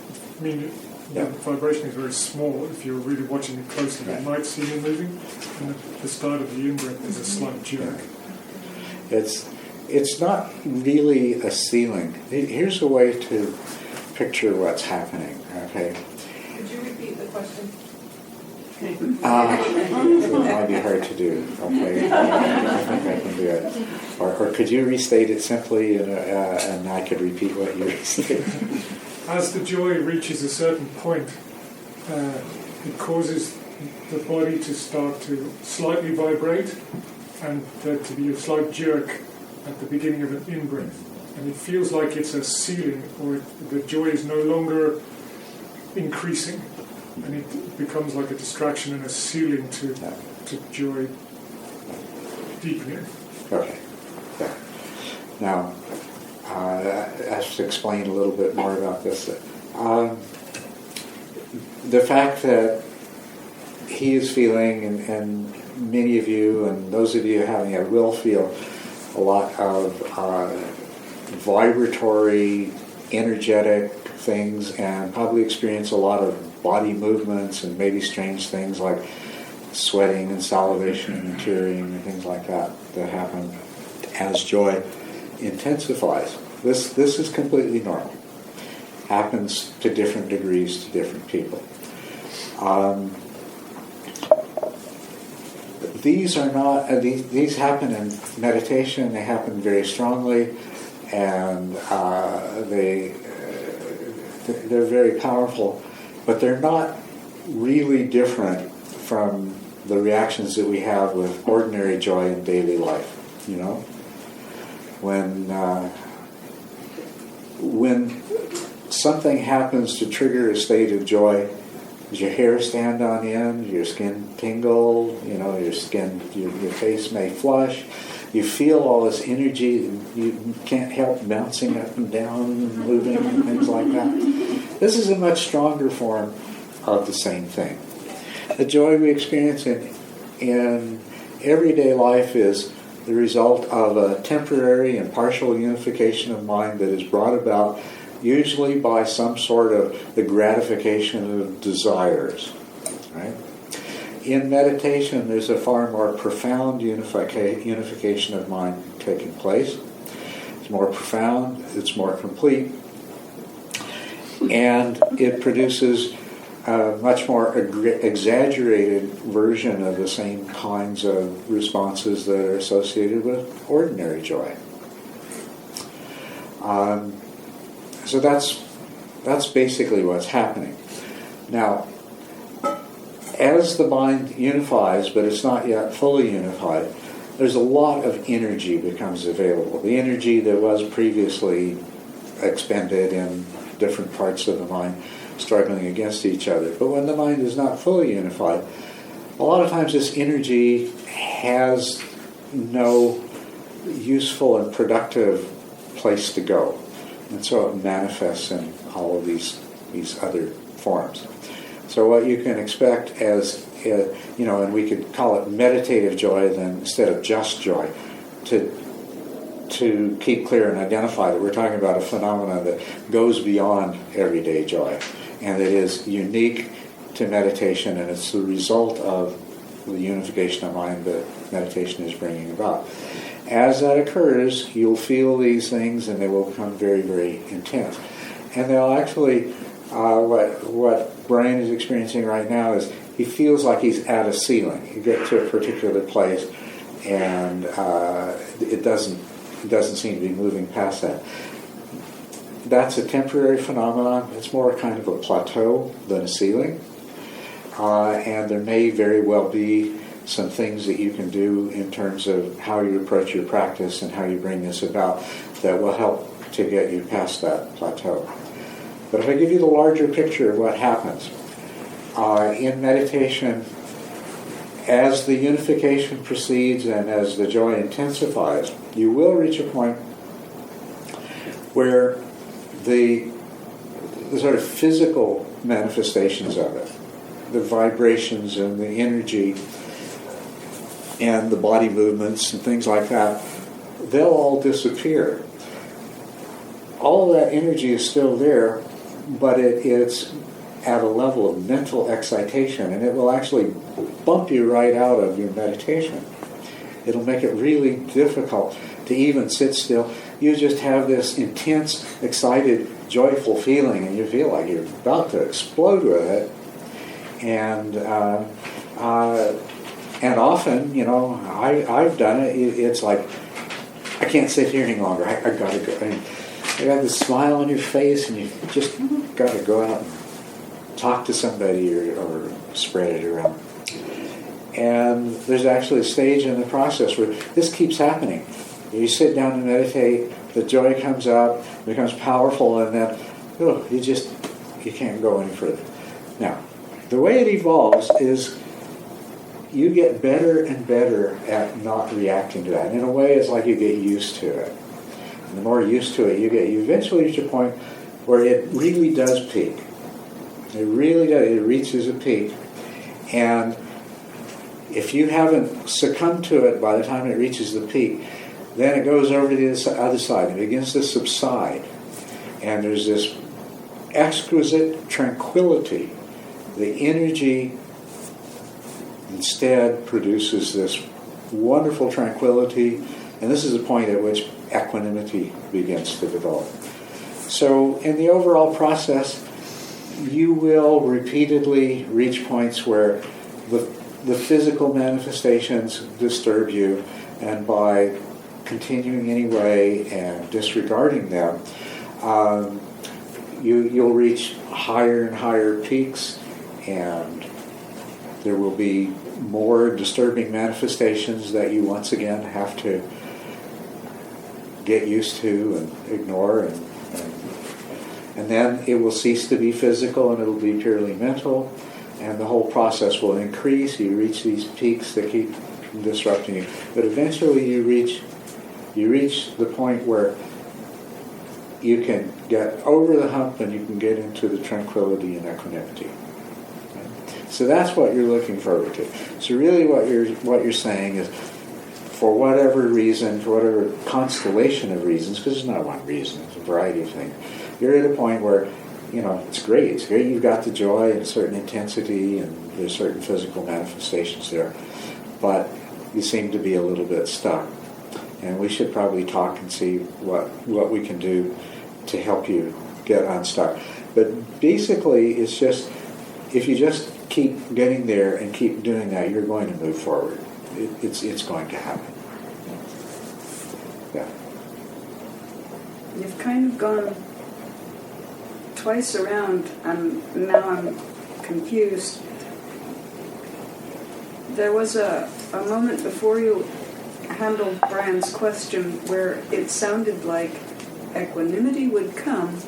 the vibration is very small. If you're really watching it closely, you might see it moving. And at the start of the in-breath, there's a slight jerk. It's not really a ceiling. Here's a way to picture what's happening. Okay. Could you repeat the question? It might be hard to do. Okay, I think I can do it. Or could you restate it simply, and I could repeat what you restated? As the joy reaches a certain point, it causes the body to start to slightly vibrate, and there to be a slight jerk at the beginning of an in-breath. And it feels like it's a ceiling, or the joy is no longer increasing, and it becomes like a distraction and a ceiling to joy deepening. Okay. Yeah. Now, I have to explain a little bit more about this. The fact that he is feeling, and many of you, and those of you having it, will feel a lot of vibratory, energetic things, and probably experience a lot of body movements and maybe strange things like sweating and salivation and tearing and things like that happen as joy intensifies. This is completely normal. Happens to different degrees to different people. These are not. These happen in meditation. They happen very strongly, and they're very powerful, but they're not really different from the reactions that we have with ordinary joy in daily life. You know, when something happens to trigger a state of joy, does your hair stand on end, your skin tingle, you know, your face may flush, you feel all this energy, you can't help bouncing up and down and moving and things like that. This is a much stronger form of the same thing. The joy we experience in everyday life is the result of a temporary and partial unification of mind that is brought about usually by some sort of the gratification of desires, right? In meditation, there's a far more profound unification of mind taking place. It's more profound, it's more complete, and it produces a much more exaggerated version of the same kinds of responses that are associated with ordinary joy. So that's basically what's happening. Now, as the mind unifies, but it's not yet fully unified, there's a lot of energy becomes available. The energy that was previously expended in different parts of the mind struggling against each other. But when the mind is not fully unified, a lot of times this energy has no useful and productive place to go. And so it manifests in all of these other forms. So what you can expect as, and we could call it meditative joy then instead of just joy, to keep clear and identify that we're talking about a phenomenon that goes beyond everyday joy and that is unique to meditation, and it's the result of the unification of mind that meditation is bringing about. As that occurs, you'll feel these things and they will become very, very intense. And they'll actually, what Brian is experiencing right now is he feels like he's at a ceiling. You get to a particular place and it doesn't seem to be moving past that. That's a temporary phenomenon. It's more kind of a plateau than a ceiling. And there may very well be some things that you can do in terms of how you approach your practice and how you bring this about that will help to get you past that plateau. But if I give you the larger picture of what happens, in meditation, as the unification proceeds and as the joy intensifies, you will reach a point where the sort of physical manifestations of it, the vibrations and the energy and the body movements and things like that, they'll all disappear. All of that energy is still there, but it's at a level of mental excitation, and it will actually bump you right out of your meditation. It'll make it really difficult to even sit still. You just have this intense, excited, joyful feeling, and you feel like you're about to explode with it. And often, I've done it. It's like, I can't sit here any longer. I got to go. And you have this smile on your face, and you just got to go out and talk to somebody or spread it around. And there's actually a stage in the process where this keeps happening. You sit down and meditate, the joy comes up, becomes powerful, and then you can't go any further. Now, the way it evolves is you get better and better at not reacting to that. And in a way, it's like you get used to it. And the more used to it you get, you eventually reach a point where it really does peak. It really does. It reaches a peak. And if you haven't succumbed to it by the time it reaches the peak, then it goes over to the other side. It begins to subside. And there's this exquisite tranquility. The energy instead produces this wonderful tranquility, and this is the point at which equanimity begins to develop. So in the overall process, you will repeatedly reach points where the physical manifestations disturb you, and by continuing anyway and disregarding them, you'll reach higher and higher peaks, and there will be more disturbing manifestations that you once again have to get used to and ignore, and then it will cease to be physical and it'll be purely mental, and the whole process will increase. You reach these peaks that keep disrupting you, but eventually you reach the point where you can get over the hump and you can get into the tranquility and equanimity. So that's what you're looking forward to. So really what you're saying is, for whatever reason, for whatever constellation of reasons, because it's not one reason, it's a variety of things, you're at a point where, it's great. It's great you've got the joy and a certain intensity and there's certain physical manifestations there, but you seem to be a little bit stuck. And we should probably talk and see what we can do to help you get unstuck. But basically, it's just, if you just keep getting there and keep doing that, you're going to move forward. It's going to happen. Yeah. You've kind of gone twice around, and now I'm confused. There was a moment before you handled Brian's question where it sounded like equanimity would come,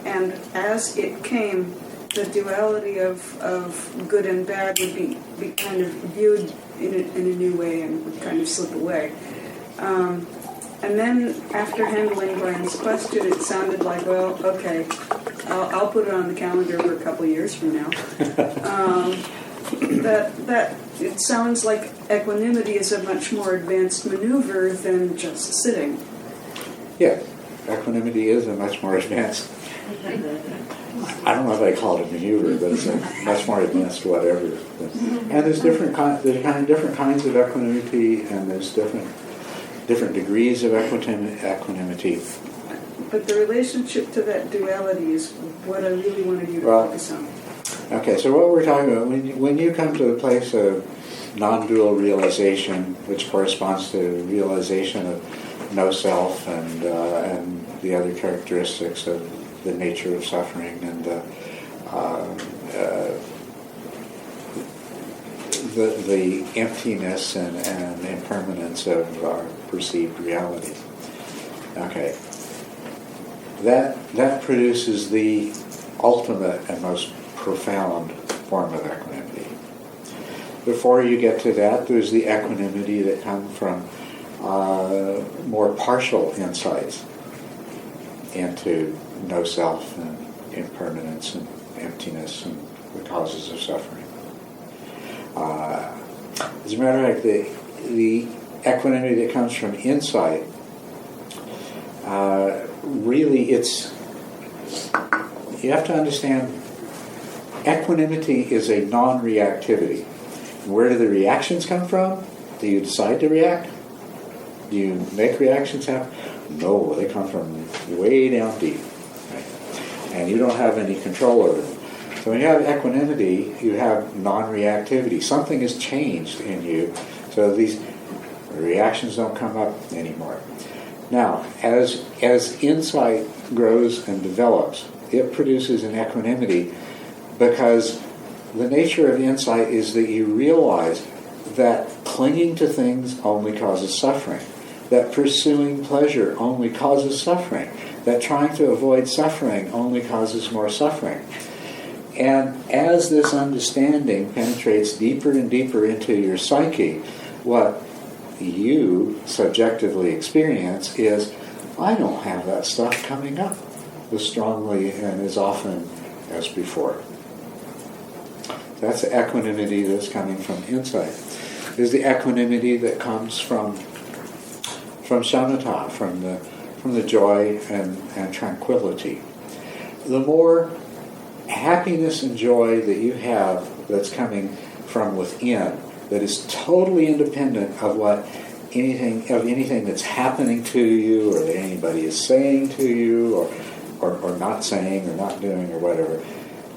and as it came, the duality of good and bad would be kind of viewed in a new way and would kind of slip away. And then after handling Brian's question, it sounded like, well, okay, I'll put it on the calendar for a couple of years from now. That it sounds like equanimity is a much more advanced maneuver than just sitting. Yeah, equanimity is a much more advanced. I don't know if I call it a maneuver, but it's a much more advanced whatever. And there's different kinds of equanimity, and there's different degrees of equanimity. But the relationship to that duality is what I really wanted you to focus on. Okay, so what we're talking about, when you come to the place of non-dual realization, which corresponds to realization of no self and the other characteristics of the nature of suffering and the emptiness and impermanence of our perceived reality. Okay, that produces the ultimate and most profound form of equanimity. Before you get to that, there's the equanimity that comes from more partial insights into no self and impermanence and emptiness and the causes of suffering. As a matter of fact, the equanimity that comes from insight, really you have to understand, equanimity is a non-reactivity. Where do the reactions come from? Do you decide to react? Do you make reactions happen? No, they come from way down deep. Right? And you don't have any control over them. So when you have equanimity, you have non-reactivity. Something has changed in you, so these reactions don't come up anymore. Now, as insight grows and develops, it produces an equanimity, because the nature of insight is that you realize that clinging to things only causes suffering, that pursuing pleasure only causes suffering, that trying to avoid suffering only causes more suffering. And as this understanding penetrates deeper and deeper into your psyche, what you subjectively experience is, I don't have that stuff coming up as strongly and as often as before. That's the equanimity that's coming from insight. There's the equanimity that comes from shamatha, from the joy and tranquility. The more happiness and joy that you have that's coming from within, that is totally independent of anything that's happening to you, or that anybody is saying to you, or not saying, or not doing, or whatever.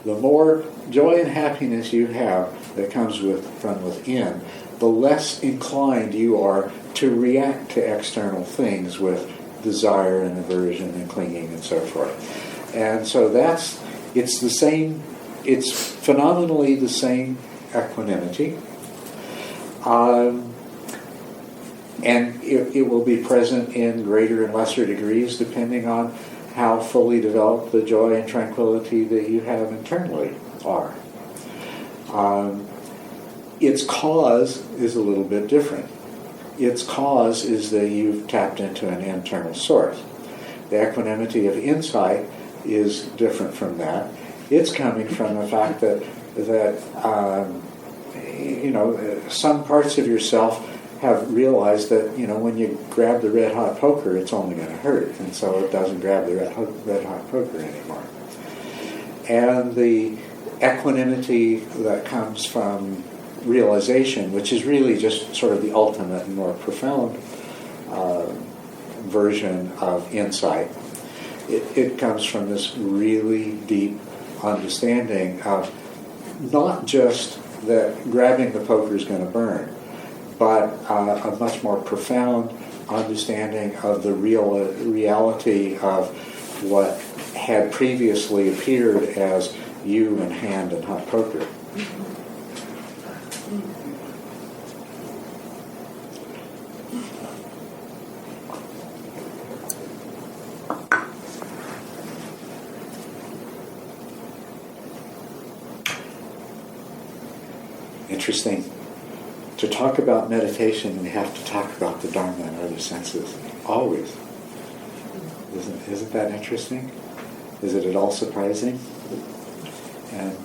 The more joy and happiness you have that comes from within, the less inclined you are to react to external things with desire and aversion and clinging and so forth. And so it's the same, it's phenomenally the same equanimity. And it will be present in greater and lesser degrees depending on how fully developed the joy and tranquility that you have internally are. Its cause is a little bit different. Its cause is that you've tapped into an internal source. The equanimity of insight is different from that. It's coming from the fact that some parts of yourself have realized that, when you grab the red hot poker, it's only going to hurt, and so it doesn't grab the red hot poker anymore. And the equanimity that comes from realization, which is really just sort of the ultimate and more profound version of insight, it comes from this really deep understanding of not just that grabbing the poker is going to burn, but a much more profound understanding of the reality of what had previously appeared as you and hand and hot poker. Interesting. To talk about meditation, we have to talk about the Dharma and other senses. Always. Isn't that interesting? Is it at all surprising? And,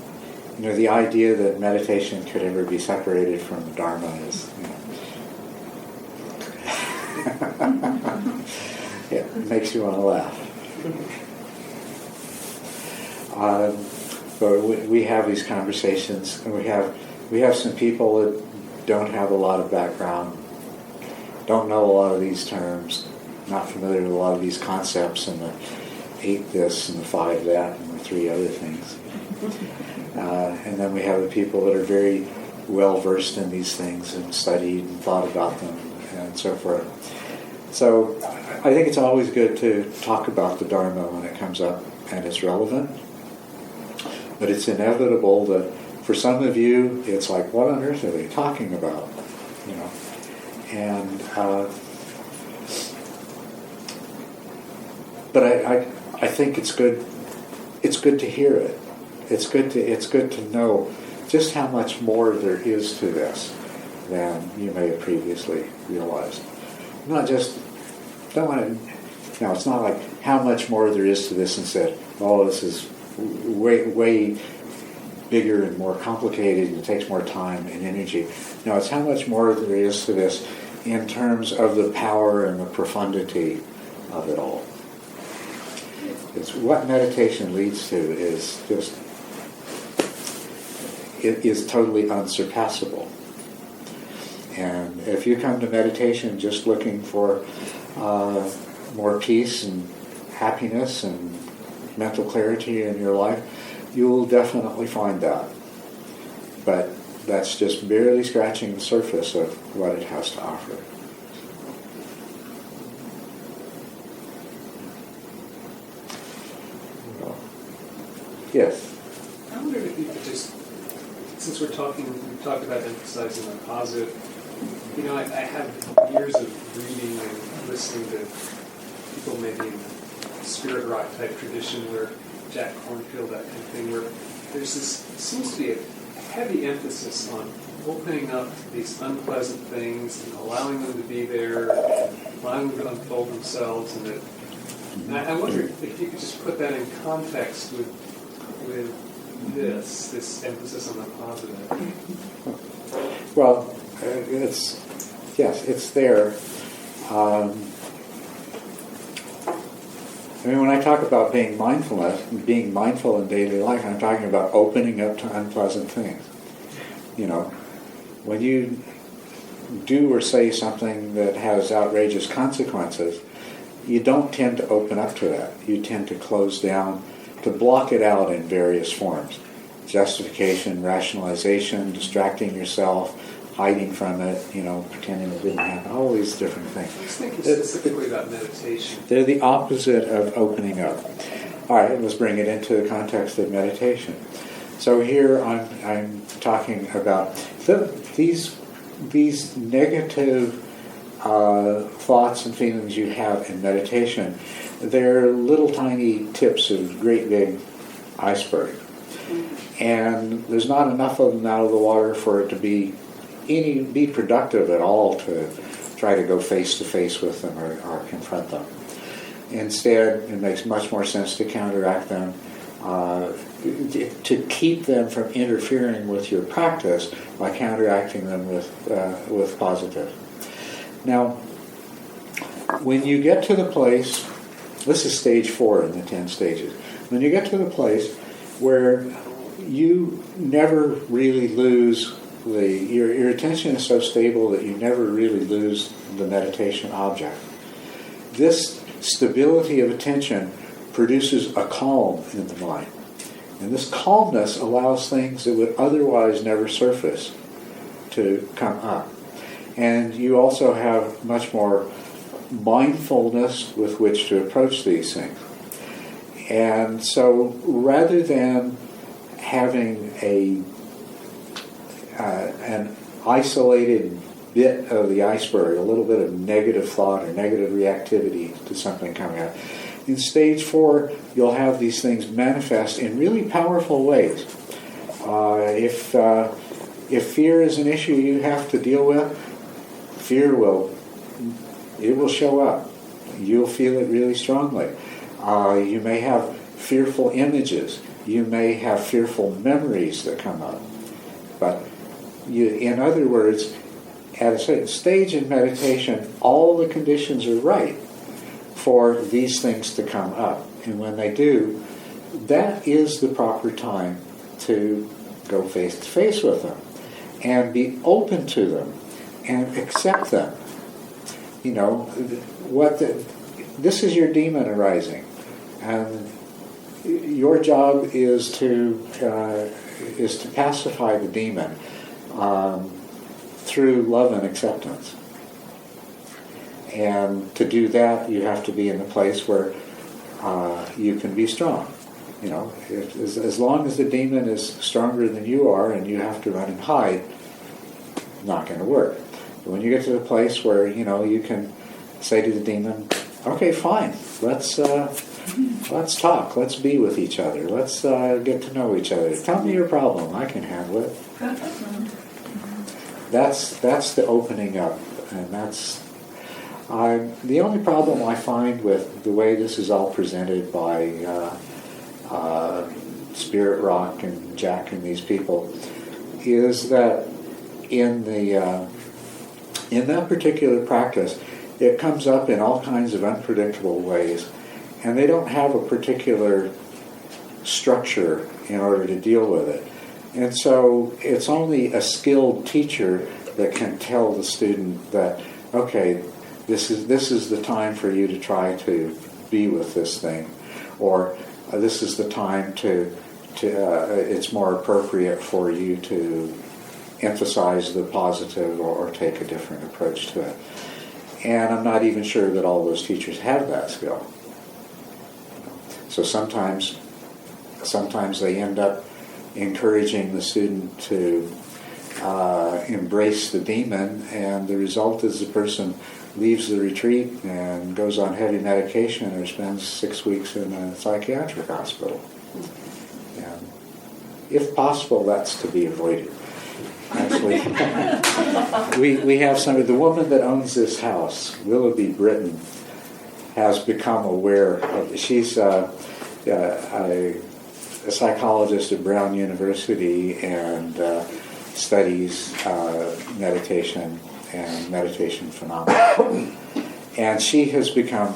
the idea that meditation could ever be separated from the Dharma is, yeah, it makes you want to laugh. But we have these conversations, and we have some people that don't have a lot of background, don't know a lot of these terms, not familiar with a lot of these concepts and the 8 this and the 5 that and the 3 other things. And then we have the people that are very well versed in these things and studied and thought about them and so forth. So I think it's always good to talk about the Dharma when it comes up and it's relevant. But it's inevitable that for some of you, it's like, what on earth are they talking about? And but I think it's good. It's good to hear it. It's good to know just how much more there is to this than you may have previously realized. Not just don't want to. Now it's not like how much more there is to this and said, oh, this is way bigger and more complicated and it takes more time and energy. No, it's how much more there is to this in terms of the power and the profundity of it all. It's what meditation leads to is just, it is totally unsurpassable. And if you come to meditation just looking for more peace and happiness and mental clarity in your life, you will definitely find that. But that's just barely scratching the surface of what it has to offer. Well, yes? I wondered if you could just, since we've talked about emphasizing the positive, I have years of reading and listening to people maybe in the spirit rock type tradition where Jack Kornfield, that kind of thing, where there's this, seems to be a heavy emphasis on opening up these unpleasant things and allowing them to be there, and allowing them to unfold themselves, and I wonder if you could just put that in context with this emphasis on the positive. Well, it's there. When I talk about being mindful in daily life, I'm talking about opening up to unpleasant things. When you do or say something that has outrageous consequences, you don't tend to open up to that. You tend to close down, to block it out in various forms. Justification, rationalization, distracting yourself, hiding from it, pretending it didn't happen, all these different things. I was thinking specifically about meditation. They're the opposite of opening up. All right, let's bring it into the context of meditation. So here I'm talking about these negative thoughts and feelings you have in meditation. They're little tiny tips of great big iceberg. And there's not enough of them out of the water for it to be productive at all to try to go face to face with them or confront them. Instead, it makes much more sense to counteract them, to keep them from interfering with your practice by counteracting them with positive. Now, when you get to the place, this is stage 4 in the 10 stages. When you get to the place where you never really lose your attention is so stable that you never really lose the meditation object. This stability of attention produces a calm in the mind. And this calmness allows things that would otherwise never surface to come up. And you also have much more mindfulness with which to approach these things. And so rather than having an isolated bit of the iceberg, a little bit of negative thought or negative reactivity to something coming out, in stage 4 you'll have these things manifest in really powerful ways. If fear is an issue you have to deal with, fear will show up. You'll feel it really strongly. You may have fearful images. You may have fearful memories that come up. But in other words, at a certain stage in meditation, all the conditions are right for these things to come up. And when they do, that is the proper time to go face to face with them and be open to them and accept them. This is your demon arising, and your job is to pacify the demon through love and acceptance. And to do that, you have to be in a place where you can be strong. As long as the demon is stronger than you are, and you have to run and hide, not going to work. But when you get to the place where you can say to the demon, "Okay, fine. Let's talk. Let's be with each other. Let's get to know each other. Tell me your problem. I can handle it." That's the opening up, and that's the only problem I find with the way this is all presented by Spirit Rock and Jack and these people is that in that particular practice, it comes up in all kinds of unpredictable ways, and they don't have a particular structure in order to deal with it. And so it's only a skilled teacher that can tell the student that, okay, this is the time for you to try to be with this thing, or this is the time to it's more appropriate for you to emphasize the positive or take a different approach to it. And I'm not even sure that all those teachers have that skill. So sometimes they end up encouraging the student to embrace the demon, and the result is the person leaves the retreat and goes on heavy medication or spends 6 weeks in a psychiatric hospital. And if possible, that's to be avoided. Actually, we have the woman that owns this house, Willoughby Britton, has become aware of. She's a psychologist at Brown University and studies meditation and meditation phenomena. And she has become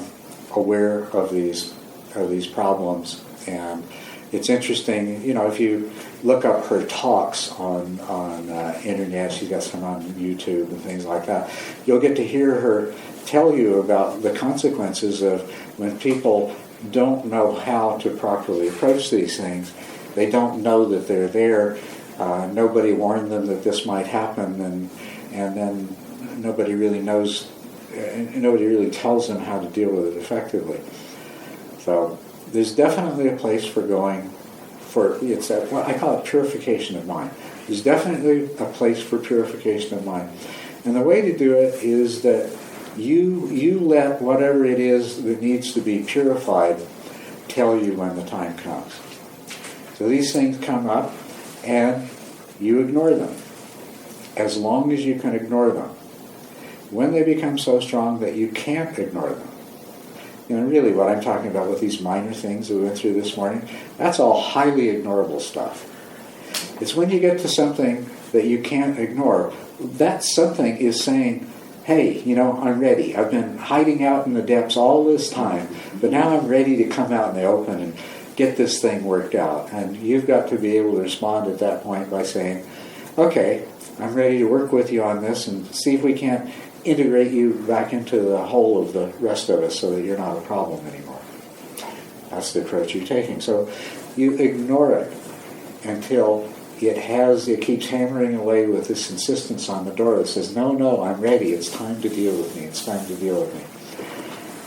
aware of these problems. And it's interesting, if you look up her talks on internet, she's got some on YouTube and things like that, you'll get to hear her tell you about the consequences of when people don't know how to properly approach these things. They don't know that they're there. Nobody warned them that this might happen, and then nobody really knows, nobody really tells them how to deal with it effectively. So there's definitely a place for going for, it's that, well, I call it purification of mind. There's definitely a place for purification of mind. And the way to do it is that you let whatever it is that needs to be purified tell you when the time comes. So these things come up and you ignore them as long as you can ignore them. When they become so strong that you can't ignore them, really what I'm talking about with these minor things that we went through this morning, that's all highly ignorable stuff. It's when you get to something that you can't ignore, that something is saying, hey, I'm ready. I've been hiding out in the depths all this time, but now I'm ready to come out in the open and get this thing worked out. And you've got to be able to respond at that point by saying, okay, I'm ready to work with you on this and see if we can't integrate you back into the whole of the rest of us so that you're not a problem anymore. That's the approach you're taking. So you ignore it until it keeps hammering away with this insistence on the door that says, no, I'm ready. It's time to deal with me. It's time to deal with me.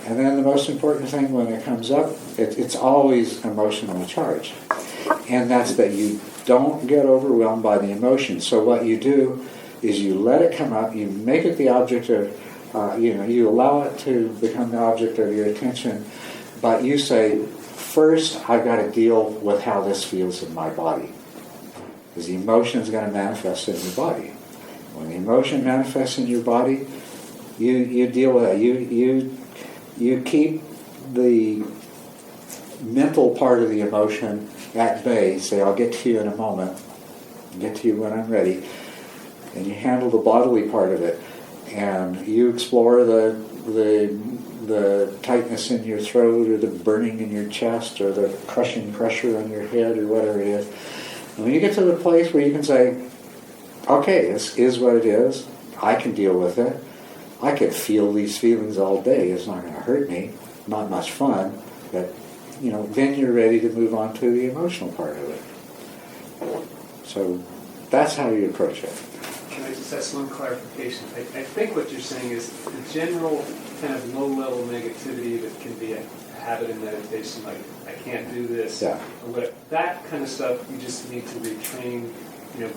And then the most important thing when it comes up, it's always emotionally charged. And that's that you don't get overwhelmed by the emotion. So what you do is you let it come up, you make it the object of, you allow it to become the object of your attention, but you say, first I've got to deal with how this feels in my body. Because the emotion is going to manifest in your body. When the emotion manifests in your body, you deal with it. You keep the mental part of the emotion at bay. Say, I'll get to you in a moment. I'll get to you when I'm ready. And you handle the bodily part of it. And you explore the tightness in your throat or the burning in your chest or the crushing pressure on your head or whatever it is. And when you get to the place where you can say, okay, this is what it is, I can deal with it, I could feel these feelings all day, it's not going to hurt me, not much fun, but then you're ready to move on to the emotional part of it. So that's how you approach it. Can I just ask one clarification? I think what you're saying is the general kind of low-level negativity that can be a habit in meditation, like I can't do this, or whatever, that kind of stuff you just need to retrain,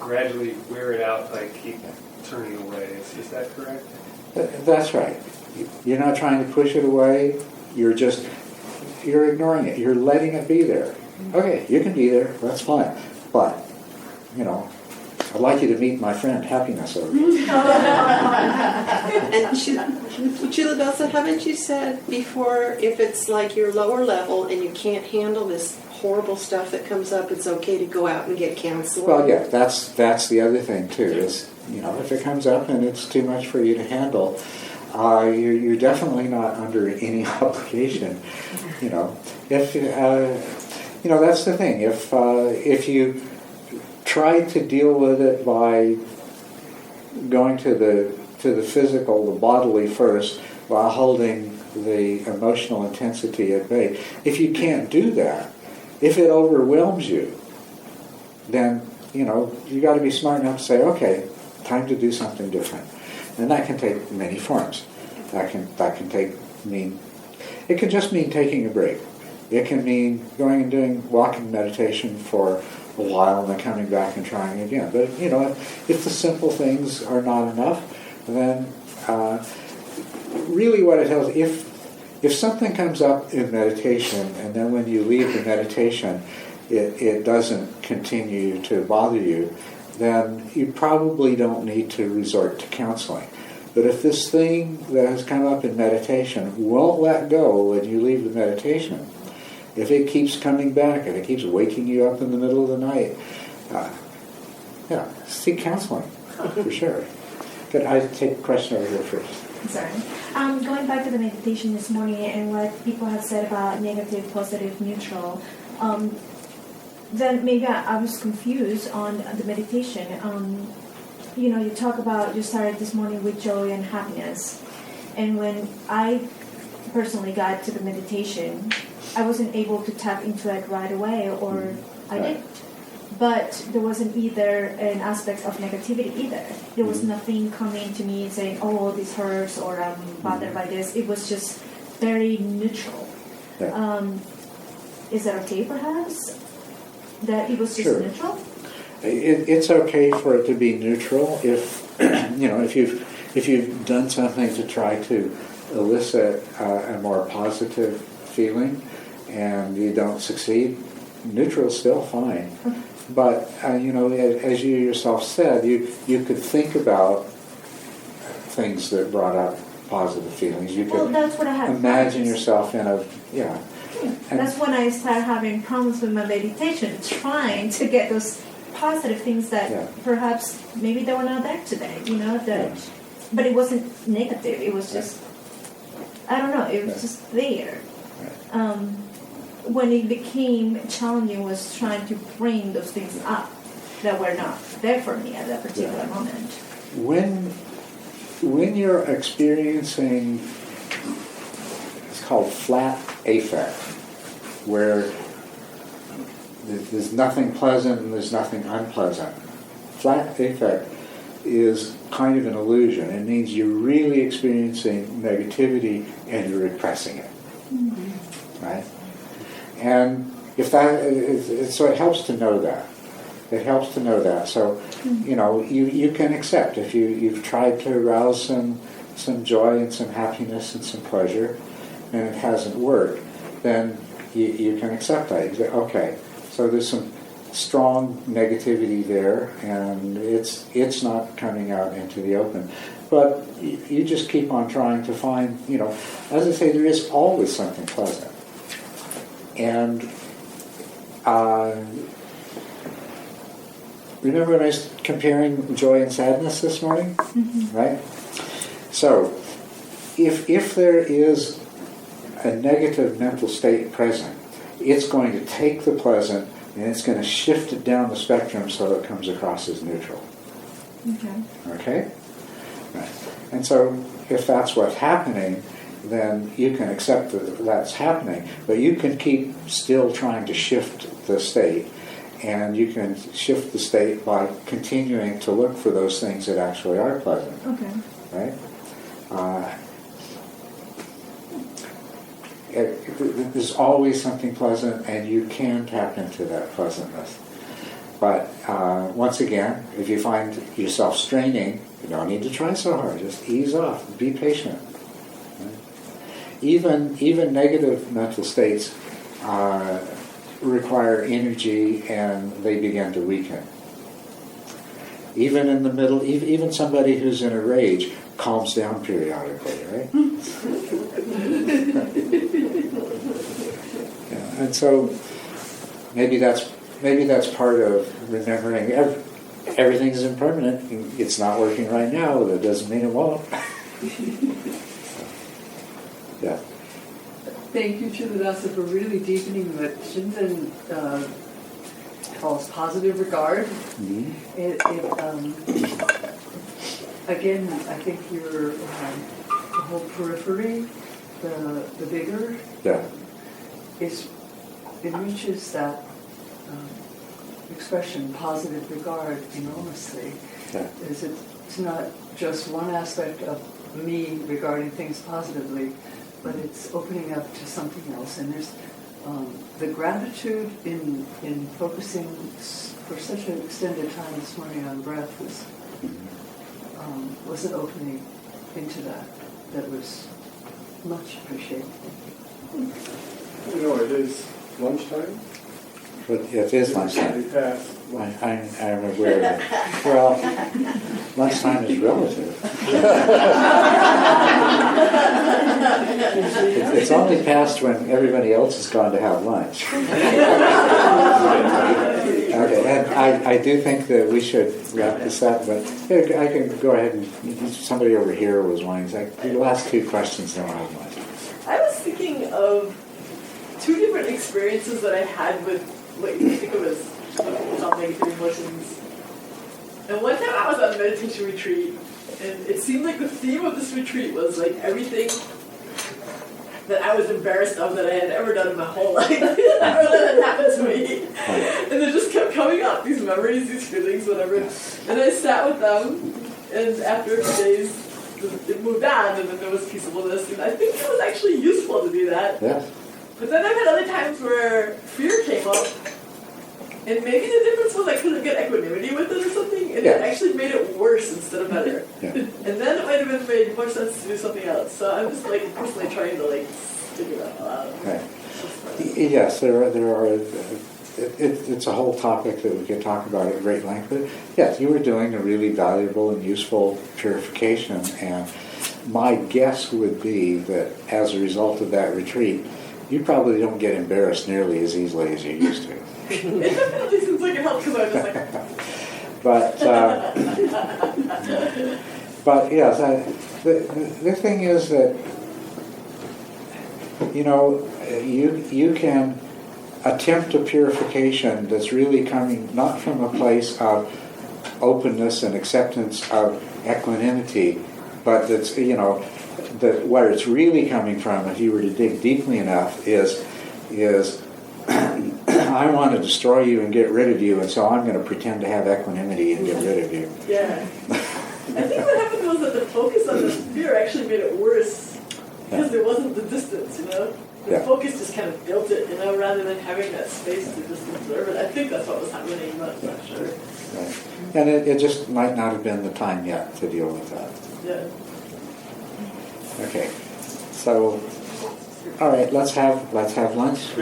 gradually wear it out by keep turning away. Is that correct? That's right. You're not trying to push it away, you're ignoring it, you're letting it be there. Okay, you can be there, that's fine, but I'd like you to meet my friend Happiness over here. And Culadasa, haven't you said before, if it's like your lower level and you can't handle this horrible stuff that comes up, it's okay to go out and get counseling? Well, yeah, that's the other thing too. Is if it comes up and it's too much for you to handle, you're definitely not under any obligation. If that's the thing. If you try to deal with it by going to the physical, the bodily first, while holding the emotional intensity at bay. If you can't do that, if it overwhelms you, then you got to be smart enough to say, okay, time to do something different, and that can take many forms. That can mean it can just mean taking a break. It can mean going and doing walking meditation for a while and then coming back and trying again. But if the simple things are not enough, then really what it tells, if something comes up in meditation and then when you leave the meditation it doesn't continue to bother you, then you probably don't need to resort to counseling. But if this thing that has come up in meditation won't let go when you leave the meditation, if it keeps coming back and it keeps waking you up in the middle of the night, seek counseling, for sure. Good, I take a question over here first. Sorry. Going back to the meditation this morning and what people have said about negative, positive, neutral, then maybe I was confused on the meditation. You talk about, you started this morning with joy and happiness. And when I personally got to the meditation, I wasn't able to tap into it right away, or I did. but there wasn't either an aspect of negativity either. There was nothing coming to me saying, "Oh, this hurts," or "I'm bothered by this." It was just very neutral. Yeah. Is that okay, perhaps? That it was just Sure. neutral? It's okay for it to be neutral if if you've done something to try to elicit a more positive feeling and you don't succeed. Neutral is still fine, but as you yourself said, you could think about things that brought up positive feelings. You could that's what I had. imagine yourself in a And that's when I started having problems with my meditation, trying to get those positive things that perhaps maybe they were not there today, but it wasn't negative. It was just, I don't know, it was just there. When it became challenging was trying to bring those things up that were not there for me at that particular moment. When you're experiencing, it's called flat affect, where there's nothing pleasant and there's nothing unpleasant. Flat affect is kind of an illusion. It means you're really experiencing negativity and you're repressing it. Mm-hmm. Right? And if so it helps to know that. It helps to know that. So, you can accept if you've tried to arouse some joy and some happiness and some pleasure and it hasn't worked, then you can accept that. You say, okay, so there's some strong negativity there and it's not coming out into the open. But you just keep on trying to find, as I say, there is always something pleasant. And remember when I was comparing joy and sadness this morning? Mm-hmm. Right? So, if there is a negative mental state present, it's going to take the pleasant and it's going to shift it down the spectrum so it comes across as neutral. Okay. Okay? Right. And so, if that's what's happening, then you can accept that that's happening, but you can keep still trying to shift the state, and you can shift the state by continuing to look for those things that actually are pleasant. Okay. Right? There's always something pleasant, and you can tap into that pleasantness. But once again, if you find yourself straining, you don't need to try so hard. Just ease off. Be patient. Even negative mental states require energy and they begin to weaken. Even in the middle, even somebody who's in a rage calms down periodically, right? And so maybe that's part of remembering everything's impermanent. It's not working right now. That doesn't mean it won't. Yeah. Thank you, Culadasa, for really deepening what Shinzen calls positive regard. Mm-hmm. Again, I think your the whole periphery, the bigger, it reaches that expression, positive regard, enormously. Yeah. It's not just one aspect of me regarding things positively, but it's opening up to something else. And there's the gratitude in focusing for such an extended time this morning on breath was an opening into that was much appreciated. It is lunchtime. But it is lunchtime. I'm aware of it. Well, lunchtime is relative. It's only passed when everybody else has gone to have lunch. Okay, and I do think that we should wrap this up, but here, I can go ahead and somebody over here was wanting to say, the last two questions, then we'll have lunch. I was thinking of two different experiences that I had with what you think of as negative emotions. And one time I was on a meditation retreat, and it seemed like the theme of this retreat was like everything that I was embarrassed of that I had ever done in my whole life, or that had happened to me. And they just kept coming up, these memories, these feelings, whatever. And I sat with them, and after a few days, it moved on, and then there was peaceableness, and I think it was actually useful to do that. Yes. But then I've had other times where fear came up, and maybe the difference was I couldn't get equanimity with it or something, and Yeah. it actually made it worse instead of better. Yeah. And then it might have been made more sense to do something else. So I'm just like personally trying to like figure that out. Right. Yes, there are. It's a whole topic that we could talk about at great length. But yes, you were doing a really valuable and useful purification, and my guess would be that as a result of that retreat, you probably don't get embarrassed nearly as easily as you used to. It definitely seems like it helped because I was just like. But yes, the thing is that you can attempt a purification that's really coming not from a place of openness and acceptance of equanimity, but that's that where it's really coming from, if you were to dig deeply enough, is I want to destroy you and get rid of you, and so I'm going to pretend to have equanimity and get rid of you. Yeah. I think what happened was that the focus on the fear actually made it worse because there wasn't the distance, The Yeah. focus just kind of built it, rather than having that space to just observe it. I think that's what was happening, but I'm not sure. Right. And it just might not have been the time yet to deal with that. Yeah. Okay. So, all right, let's have lunch.